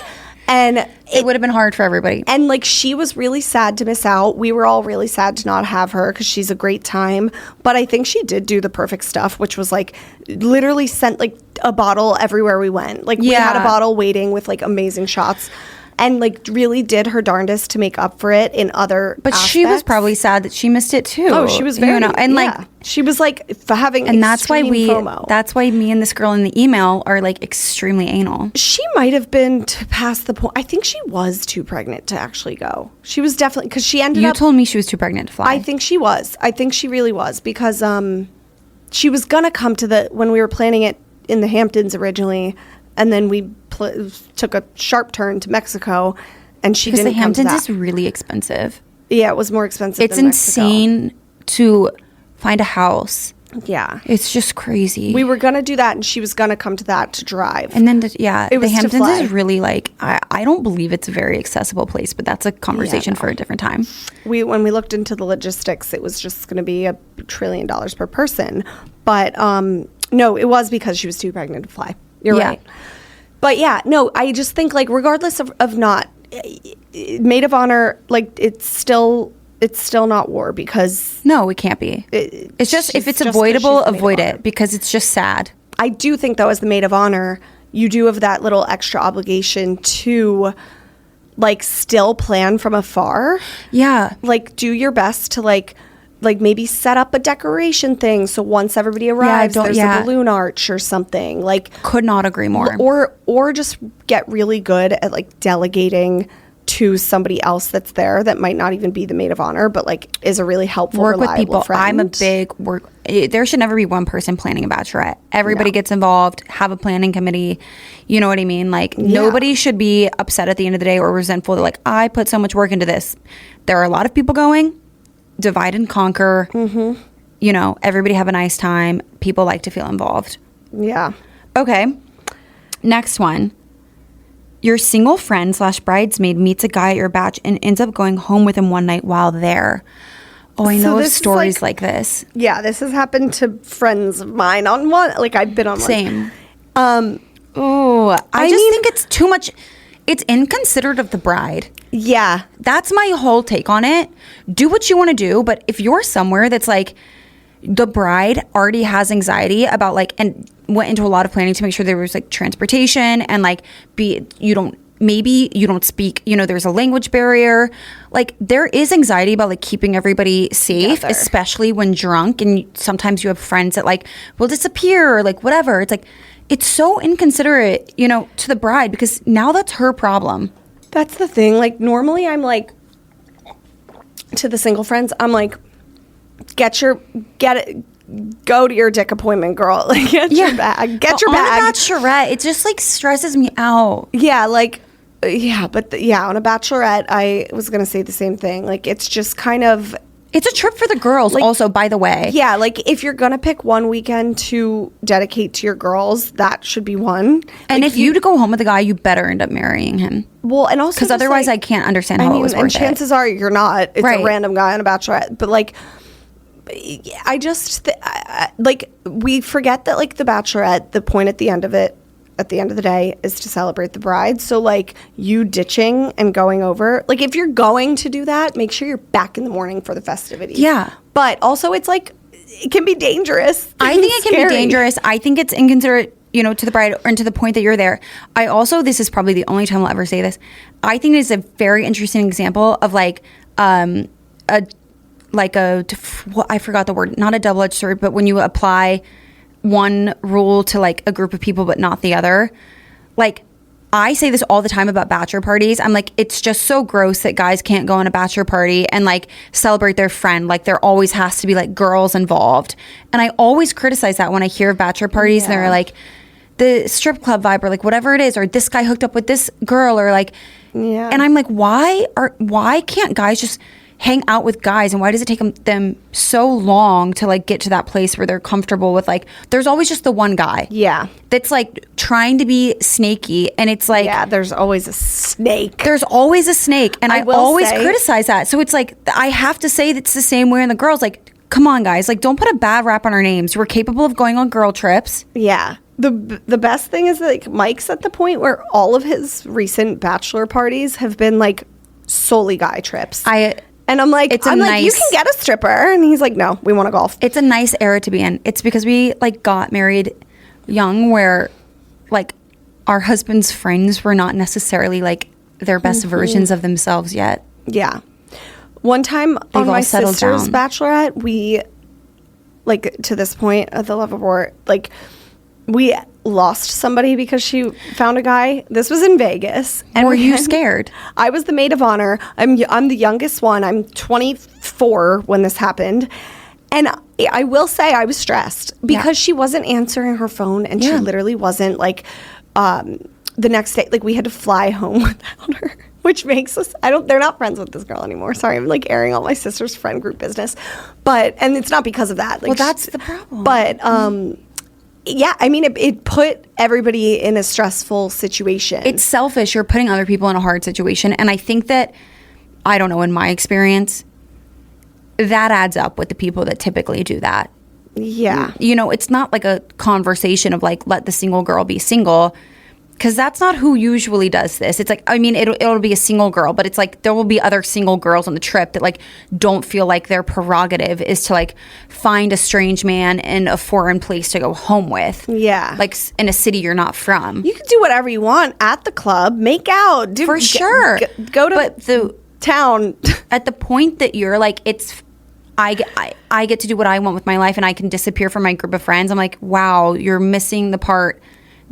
and it would have been hard for everybody. And like, she was really sad to miss out. We were all really sad to not have her because she's a great time. But I think she did do the perfect stuff, which was like literally sent like a bottle everywhere we went. Like we had a bottle waiting with like amazing shots. And like really did her darndest to make up for it in other aspects. She was probably sad that she missed it too. Oh, she was very, and like she was like having and that's why FOMO. That's why me and this girl in the email are like extremely anal. She might have been to past the point. I think she was too pregnant to actually go. She was definitely because she ended up. You told me she was too pregnant to fly. I think she was. I think she really was because she was gonna come to when we were planning it in the Hamptons originally, and then we took a sharp turn to Mexico, and she didn't come to that. The Hamptons is really expensive. Yeah, it was more expensive. It's insane to find a house. Yeah, it's just crazy. We were gonna do that, and she was gonna come to that to drive. And then the Hamptons is really like I don't believe it's a very accessible place, but that's a conversation for a different time. When we looked into the logistics, it was just gonna be $1 trillion per person, but no, it was because she was too pregnant to fly. You're right. But yeah, no, I just think like regardless of not maid of honor, like it's still not war because no, it can't be. It's just if it's avoidable, avoid it because it's just sad. I do think though, as the maid of honor, you do have that little extra obligation to like still plan from afar. Yeah, like do your best to like maybe set up a decoration thing so once everybody arrives there's a balloon arch or something. Like could not agree more. Or just get really good at like delegating to somebody else that's there that might not even be the maid of honor but like is a really helpful reliable with people. friend. I'm a big there should never be one person planning a bachelorette. Everybody gets involved, have a planning committee. You know what I mean? Like nobody should be upset at the end of the day or resentful. They're like, I put so much work into this. There are a lot of people going. Divide and conquer. Mm-hmm. You know, everybody have a nice time. People like to feel involved. Yeah. Okay. Next one. Your single friend / bridesmaid meets a guy at your batch and ends up going home with him one night while there. Oh, I know of stories like this. Yeah, this has happened to friends of mine on one. Like I've been on one. Same. Oh, I just think it's too much. It's inconsiderate of the bride. Yeah. That's my whole take on it. Do what you want to do, but if you're somewhere that's like the bride already has anxiety about like and went into a lot of planning to make sure there was like transportation and like you don't maybe you don't speak, there's a language barrier. Like there is anxiety about like keeping everybody safe, Together. especially when drunk. And sometimes you have friends that like will disappear or like whatever. It's like, it's so inconsiderate, to the bride, because now that's her problem. That's the thing. Like normally I'm like, to the single friends, I'm like, go to your dick appointment, girl. Like get your bag. Get your bag. On a Bachelorette, it just like stresses me out. Yeah, like on a Bachelorette, I was gonna say the same thing. Like it's just kind of, it's a trip for the girls, like, also, by the way. Yeah, like if you're gonna pick one weekend to dedicate to your girls, that should be one. And like if you to go home with a guy, you better end up marrying him. Well, and also because otherwise, I can't understand how it was worth and chances are you're not. It's right. a random guy on a Bachelorette, but like. I just like we forget that like the Bachelorette, the point at the end of the day is to celebrate the bride. So like you ditching and going over, like if you're going to do that, make sure you're back in the morning for the festivities. Yeah, but also it's like it can be dangerous. I think it can be dangerous. I think it's inconsiderate, to the bride and to the point that you're there. I also, this is probably the only time I'll ever say this, I think it is a very interesting example of like I forgot the word, not a double-edged sword, but when you apply one rule to like a group of people but not the other. Like I say this all the time about bachelor parties. I'm like, it's just so gross that guys can't go on a bachelor party and like celebrate their friend. Like there always has to be like girls involved. And I always criticize that when I hear of bachelor parties and they're like the strip club vibe or like whatever it is, or this guy hooked up with this girl or like, and I'm like, why can't guys just hang out with guys, and why does it take them so long to like get to that place where they're comfortable with like, there's always just the one guy that's like trying to be snaky, and it's like there's always a snake and I always criticize that. So it's like I have to say that's the same way in the girls. Like come on guys, like don't put a bad rap on our names. We're capable of going on girl trips. The best thing is that like Mike's at the point where all of his recent bachelor parties have been like solely guy trips. And I'm like, you can get a stripper. And he's like, no, we want to golf. It's a nice era to be in. It's because we like got married young, where like our husband's friends were not necessarily like their best versions of themselves yet. Yeah. One time on my sister's bachelorette, we like to this point at the love of war, like we lost somebody because she found a guy. This was in Vegas. And were you scared? I was the maid of honor. I'm the youngest one. I'm 24 when this happened. And I will say I was stressed because she wasn't answering her phone, and she literally wasn't like the next day, like we had to fly home without her, which makes us, they're not friends with this girl anymore. Sorry, I'm like airing all my sister's friend group business. And it's not because of that. Like, well, that's the problem. But, yeah, I mean, it put everybody in a stressful situation. It's selfish. You're putting other people in a hard situation. And I think that, I don't know, in my experience, that adds up with the people that typically do that. Yeah. It's not like a conversation of like, let the single girl be single. Because that's not who usually does this. It's like, I mean, it'll be a single girl, but it's like there will be other single girls on the trip that like don't feel like their prerogative is to like find a strange man in a foreign place to go home with. Yeah. Like in a city you're not from. You can do whatever you want at the club, make out. For sure. Go to the town. At the point that you're like, I get to do what I want with my life and I can disappear from my group of friends. I'm like, wow, you're missing the part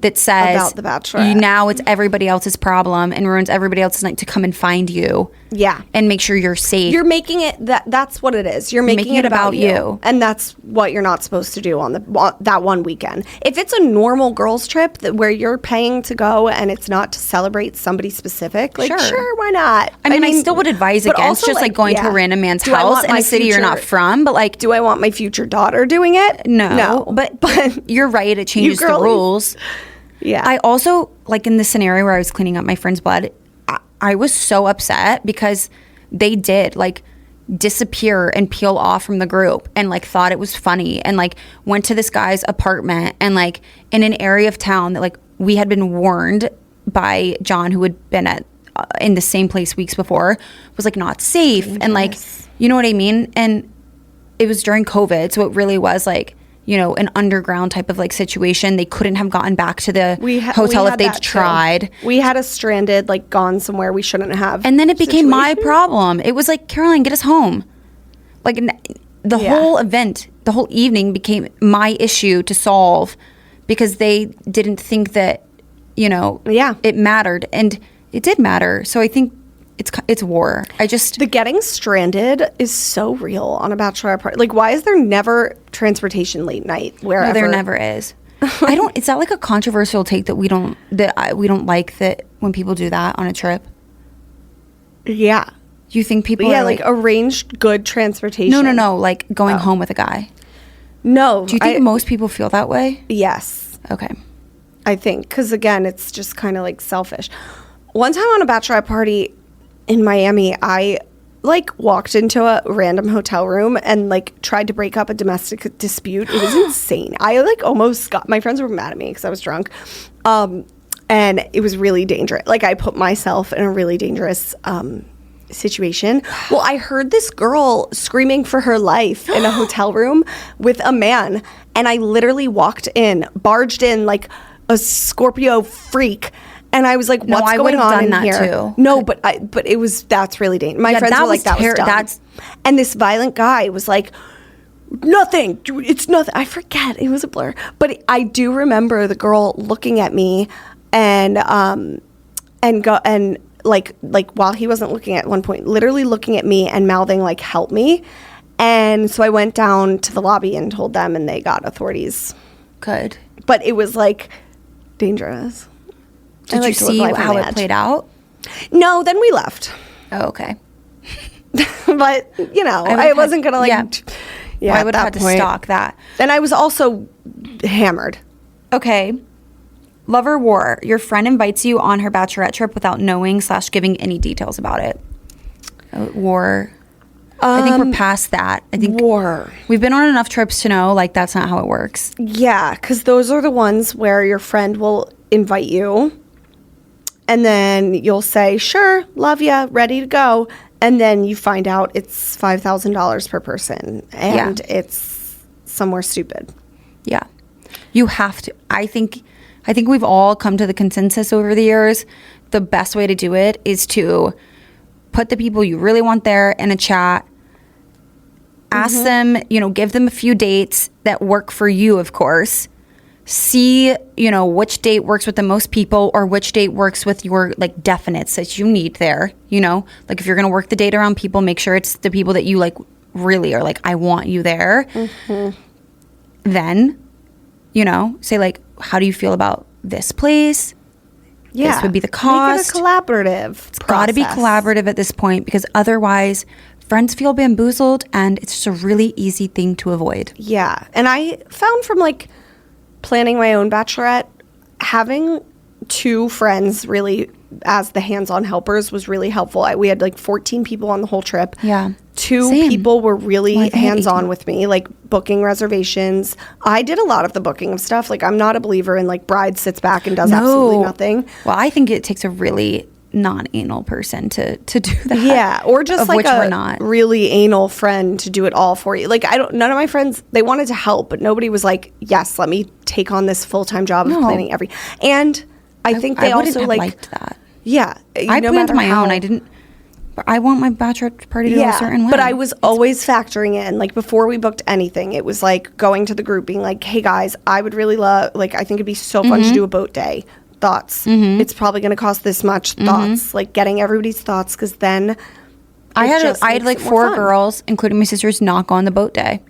that says about the Bachelorette. Now it's everybody else's problem and ruins everybody else's night to come and find you. Yeah. And make sure you're safe. You're making it that's what it is. You're making it about you. And that's what you're not supposed to do on that one weekend. If it's a normal girls trip where you're paying to go and it's not to celebrate somebody specific, like sure why not? I mean, I still would advise against just like going to a random man's house in a city you're not from, but like, do I want my future daughter doing it? No. But you're right, it changes the rules. Yeah. I also, like in the scenario where I was cleaning up my friend's blood, I was so upset because they did like disappear and peel off from the group and like thought it was funny and like went to this guy's apartment and like in an area of town that like we had been warned by John, who had been in the same place weeks before, was like not safe. Dangerous. And like, you know what I mean? And it was during COVID. So it really was like, an underground type of like situation. They couldn't have gotten back to the hotel if they'd tried. We had a stranded, like gone somewhere we shouldn't have. And then it became my problem. It was like, Caroline, get us home. Like the whole event, the whole evening became my issue to solve because they didn't think that, it mattered. And it did matter. So I think it's war. The getting stranded is so real on a bachelorette party. Like, why is there never transportation late night wherever? No, there never is. Is that like a controversial take that we don't like that when people do that on a trip? Yeah. You think people are like arranged good transportation? No. Like going home with a guy. No. Do you think most people feel that way? Yes. Okay. I think. Because again, it's just kind of like selfish. One time on a bachelorette party in Miami, I like walked into a random hotel room and like tried to break up a domestic dispute. It was insane. I like almost my friends were mad at me because I was drunk. And it was really dangerous. Like I put myself in a really dangerous situation. Well, I heard this girl screaming for her life in a hotel room with a man. And I literally barged in like a Scorpio freak. And I was like, "What's going on in here?" Too. No, but that's really dangerous. My friends were like, "That was dumb." And this violent guy was like, "Nothing. It's nothing." I forget. It was a blur. But I do remember the girl looking at me, and while he wasn't looking at one point, literally looking at me and mouthing like, "Help me." And so I went down to the lobby and told them, and they got authorities. Good. But it was like dangerous. Did you see how it played out? No, then we left. Oh, okay. But, I wasn't going to like... I would have had to stalk that. And I was also hammered. Okay. Lover war. Your friend invites you on her bachelorette trip without knowing / giving any details about it. War. I think we're past that. I think war. We've been on enough trips to know like that's not how it works. Yeah, because those are the ones where your friend will invite you. And then you'll say, sure, love ya, ready to go. And then you find out it's $5,000 per person. And it's somewhere stupid. Yeah. You have to. I think we've all come to the consensus over the years. The best way to do it is to put the people you really want there in a chat. Ask them, give them a few dates that work for you, of course. See, which date works with the most people or which date works with your like definites that you need there, like if you're going to work the date around people, make sure it's the people that you like really are like, I want you there. Then, say like, how do you feel about this place? Yeah. This would be the cost. Make it a collaborative It's got to be collaborative at this point because otherwise friends feel bamboozled and it's just a really easy thing to avoid. Yeah. And I found from like planning my own bachelorette, having two friends really as the hands-on helpers was really helpful. We had like 14 people on the whole trip. Yeah. Two people were really hands-on with me, like booking reservations. I did a lot of the booking of stuff. Like I'm not a believer in like bride sits back and does absolutely nothing. Well, I think it takes a really non-anal person to do that. Yeah, or just like a really anal friend to do it all for you. Like none of my friends, they wanted to help, but nobody was like, yes, let me take on this full-time job of planning and I think they also like liked that. Yeah. I planned my own. I want my bachelorette party to go a certain way. But I was always factoring in, like before we booked anything, it was like going to the group being like, hey guys, I would really love, like I think it'd be so fun to do a boat day. Thoughts. It's probably going to cost this much. Thoughts. Like getting everybody's thoughts because then I had like 4 girls, including my sisters, not go on the boat day.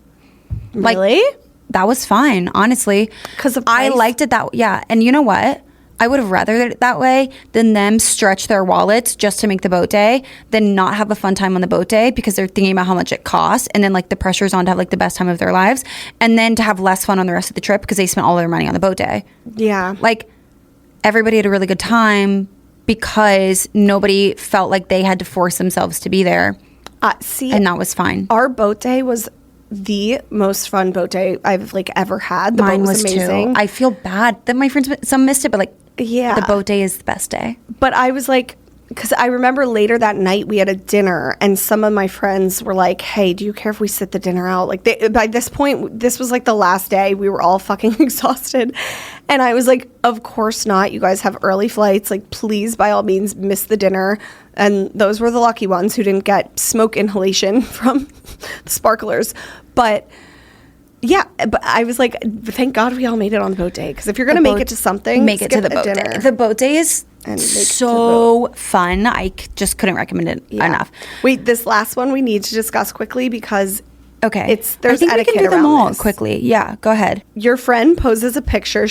Really? That was fine, honestly. Because I liked it that yeah. And you know what? I would have rather it that way than them stretch their wallets just to make the boat day than not have a fun time on the boat day because they're thinking about how much it costs and then like the pressure's on to have like the best time of their lives and then to have less fun on the rest of the trip because they spent all their money on the boat day. Yeah. Like everybody had a really good time because nobody felt like they had to force themselves to be there. And that was fine. Our boat day was the most fun boat day I've like ever had. The Mine boat was amazing. Too. I feel bad that my friends, some missed it, but like, yeah, the boat day is the best day. But I was like, because I remember later that night we had a dinner and some of my friends were like, hey, do you care if we sit the dinner out? Like by this point, this was like the last day. We were all fucking exhausted. And I was like, of course not. You guys have early flights. Like, please, by all means, miss the dinner. And those were the lucky ones who didn't get smoke inhalation from the sparklers. But yeah, but I was like, thank God we all made it on the boat day. Because if you're going to make it to something, make it to the boat day. The boat day is so fun. I just couldn't recommend it enough. Wait, this last one we need to discuss quickly because okay, there's etiquette around this. I think we can do them all quickly. Yeah, go ahead. Your friend poses a picture.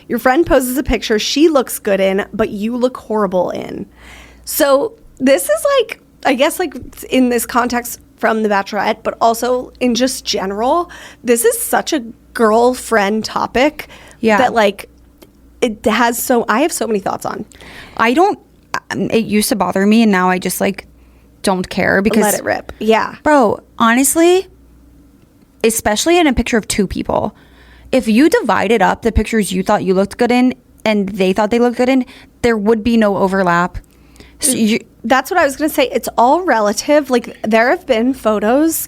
Your friend poses a picture she looks good in, but you look horrible in. So this is like, I guess like in this context from The Bachelorette, but also in just general, this is such a girlfriend topic that like I have so many thoughts on. It used to bother me and now I just like don't care because let it rip. Yeah. Bro, honestly, especially in a picture of two people, if you divided up the pictures you thought you looked good in and they thought they looked good in, there would be no overlap. So that's what I was going to say. It's all relative. Like there have been photos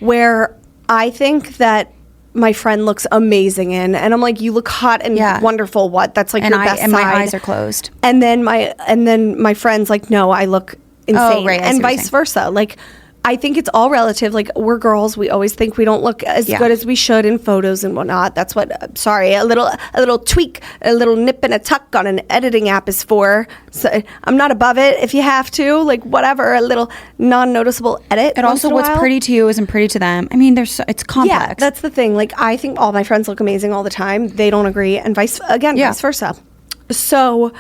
where I think that my friend looks amazing in, and I'm like, you look hot and wonderful. What? That's like your best side. And my eyes are closed. And then my friend's like, no, I look insane. Oh, right. And vice versa. Like, I think it's all relative. Like, we're girls. We always think we don't look as good as we should in photos and whatnot. That's what, a little tweak, a little nip and a tuck on an editing app is for. So I'm not above it if you have to. Like, whatever, a little non-noticeable edit. And also, what's pretty to you isn't pretty to them. I mean, it's complex. Yeah, that's the thing. Like, I think all my friends look amazing all the time. They don't agree. And vice versa. So,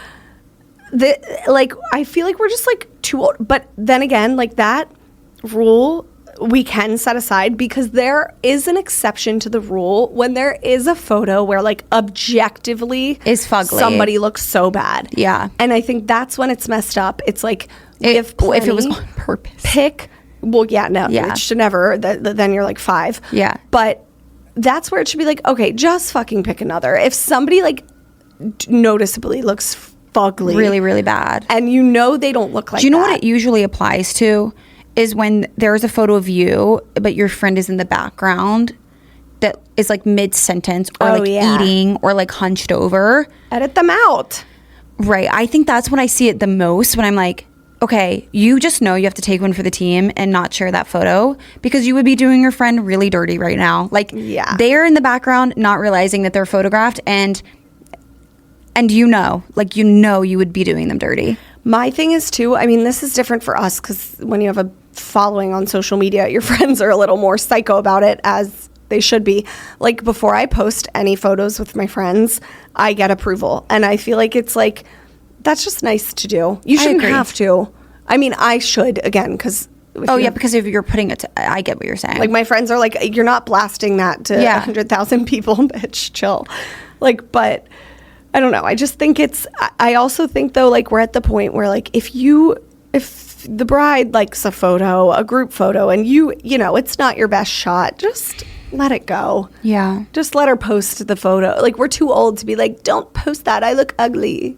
I feel like we're just, like, too old. But then again, like, that rule we can set aside because there is an exception to the rule when there is a photo where like objectively is fugly, somebody looks so bad. Yeah. And I think that's when it's messed up. It's like if it was on purpose. It should never. Then you're like 5. Yeah. But that's where it should be like, okay, just fucking pick another. If somebody like noticeably looks fugly, really, really bad, and you know they don't look like do you know what it usually applies to? Is when there's a photo of you, but your friend is in the background that is like mid-sentence or eating or like hunched over. Edit them out. Right. I think that's when I see it the most, when I'm like, okay, you just know you have to take one for the team and not share that photo because you would be doing your friend really dirty right now. Like they're in the background not realizing that they're photographed and you would be doing them dirty. My thing is too, I mean, this is different for us because when you have a following on social media, your friends are a little more psycho about it, as they should be. Like, before I post any photos with my friends, I get approval. And I feel like it's like, that's just nice to do. You shouldn't have to. I mean, I should, again, because... because if you're putting it I get what you're saying. Like, my friends are like, you're not blasting that to 100,000 people, bitch, chill. Like, but... I don't know. I just think I also think though, like we're at the point where like if the bride likes a photo, a group photo, and you know, it's not your best shot, just let it go. Yeah. Just let her post the photo. Like we're too old to be like, don't post that. I look ugly.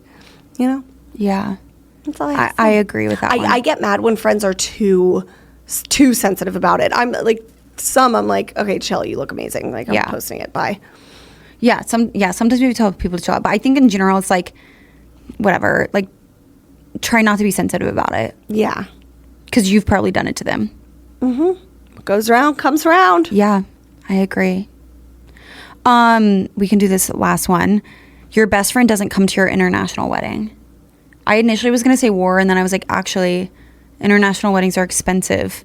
You know? Yeah. That's all I agree with that. I get mad when friends are too sensitive about it. I'm like, I'm like, okay, chill. You look amazing. Like I'm posting it. Bye. Yeah, sometimes we tell people to chill out, but I think in general it's like, whatever, like, try not to be sensitive about it. Yeah. Because you've probably done it to them. Mm-hmm. What goes around comes around. Yeah, I agree. We can do this last one. Your best friend doesn't come to your international wedding. I initially was going to say war, and then I was like, actually, international weddings are expensive.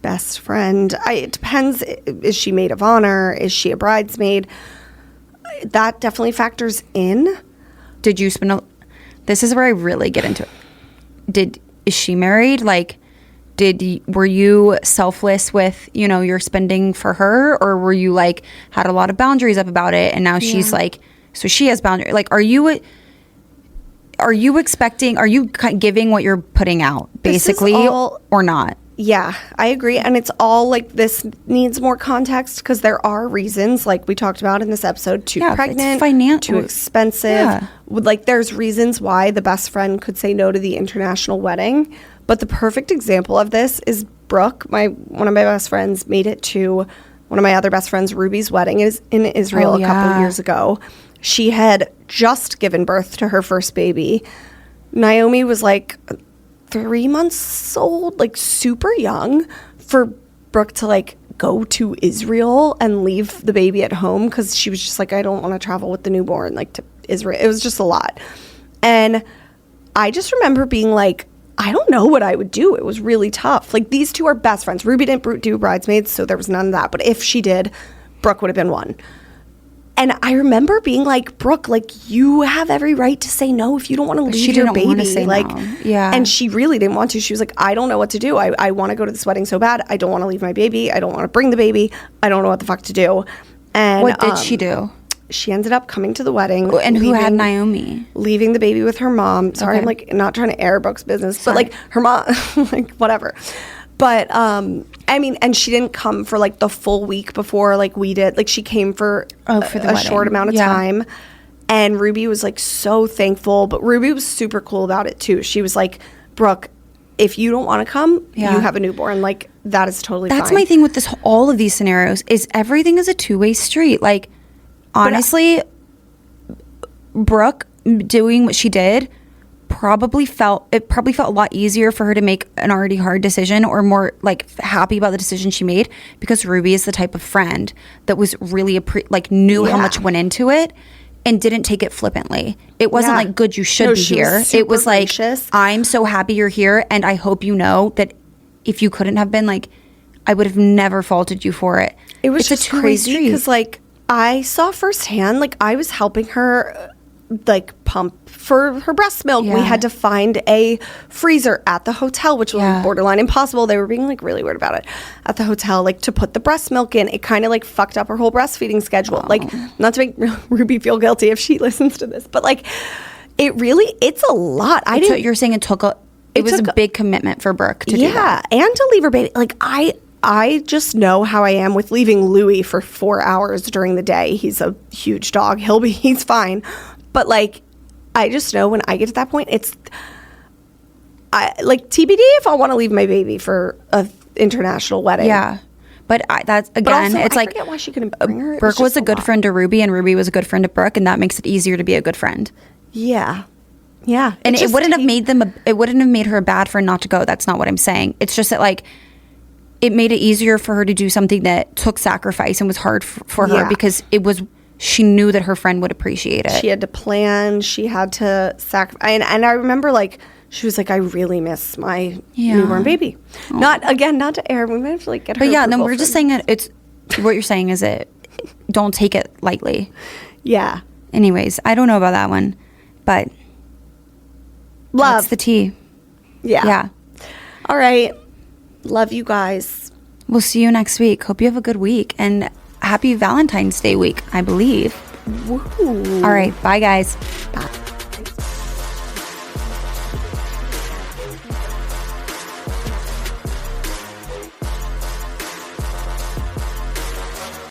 Best friend. It depends. Is she maid of honor? Is she a bridesmaid? That definitely factors in. Did you spend this is where I really get into it. Is she married? Like, were you selfless with, your spending for her, or were you like had a lot of boundaries up about it, and now she's like, so she has boundaries. Like, are you giving what you're putting out basically, or not? Yeah, I agree. And it's all like this needs more context because there are reasons, like we talked about in this episode, too pregnant, too expensive. Yeah. Like there's reasons why the best friend could say no to the international wedding. But the perfect example of this is Brooke, one of my best friends, made it to one of my other best friends, Ruby's wedding in Israel a couple of years ago. She had just given birth to her first baby. Naomi was like 3 months old, like super young, for Brooke to like go to Israel and leave the baby at home because she was just like, I don't want to travel with the newborn like to Israel. It was just a lot. And I just remember being like, I don't know what I would do. It was really tough. Like these two are best friends. Ruby didn't do bridesmaids, so there was none of that. But if she did, Brooke would have been one. And I remember being like, Brooke, like you have every right to say no if you don't want to leave your baby. Say like, no. Yeah. And she really didn't want to. She was like, I don't know what to do. I want to go to this wedding so bad. I don't want to leave my baby. I don't want to bring the baby. I don't know what the fuck to do. And what did she do? She ended up coming to the wedding. And who had Naomi? Leaving the baby with her mom. Sorry, I'm like not trying to air Brooke's business, but like her mom, like whatever. But I mean, and she didn't come for like the full week before like we did. Like she came for a short amount of time. And Ruby was like so thankful. But Ruby was super cool about it too. She was like, Brooke, if you don't want to come, you have a newborn. Like that is totally fine. That's my thing with all of these scenarios is everything is a two-way street. Like honestly, Brooke doing what she did probably felt a lot easier for her to make an already hard decision or more like happy about the decision she made because Ruby is the type of friend that was really knew how much went into it and didn't take it flippantly. It wasn't like, good, you should be here. It was like, gracious. I'm so happy you're here and I hope you know that if you couldn't have been, like, I would have never faulted you for it. It was just crazy because like I saw firsthand, like I was helping her like pump for her breast milk. We had to find a freezer at the hotel, which was borderline impossible. They were being like really weird about it at the hotel, like to put the breast milk in. It kind of like fucked up her whole breastfeeding schedule. Like not to make Ruby feel guilty if she listens to this, but like it's a lot. You're saying it was a big commitment for Brooke to do that. And to leave her baby. Like I just know how I am with leaving Louis for 4 hours during the day. He's a huge dog. He's fine. But like, I just know when I get to that point, like TBD if I want to leave my baby for a international wedding. Yeah. But that's, again, also, it's I like, forget why she couldn't bring her. Brooke was a good friend to Ruby and Ruby was a good friend to Brooke, and that makes it easier to be a good friend. Yeah. Yeah. And it wouldn't have made her a bad friend not to go. That's not what I'm saying. It's just that like, it made it easier for her to do something that took sacrifice and was hard for her because she knew that her friend would appreciate it. She had to plan. She had to sacrifice. And I remember like, she was like, I really miss my newborn baby. Oh. Not to air. We might have to like get her. But yeah, no, we're just saying it's what you're saying is don't take it lightly. Yeah. Anyways, I don't know about that one, but love. That's the tea. Yeah. Yeah. All right. Love you guys. We'll see you next week. Hope you have a good week and happy Valentine's Day week, I believe. Woo. All right. Bye, guys. Bye.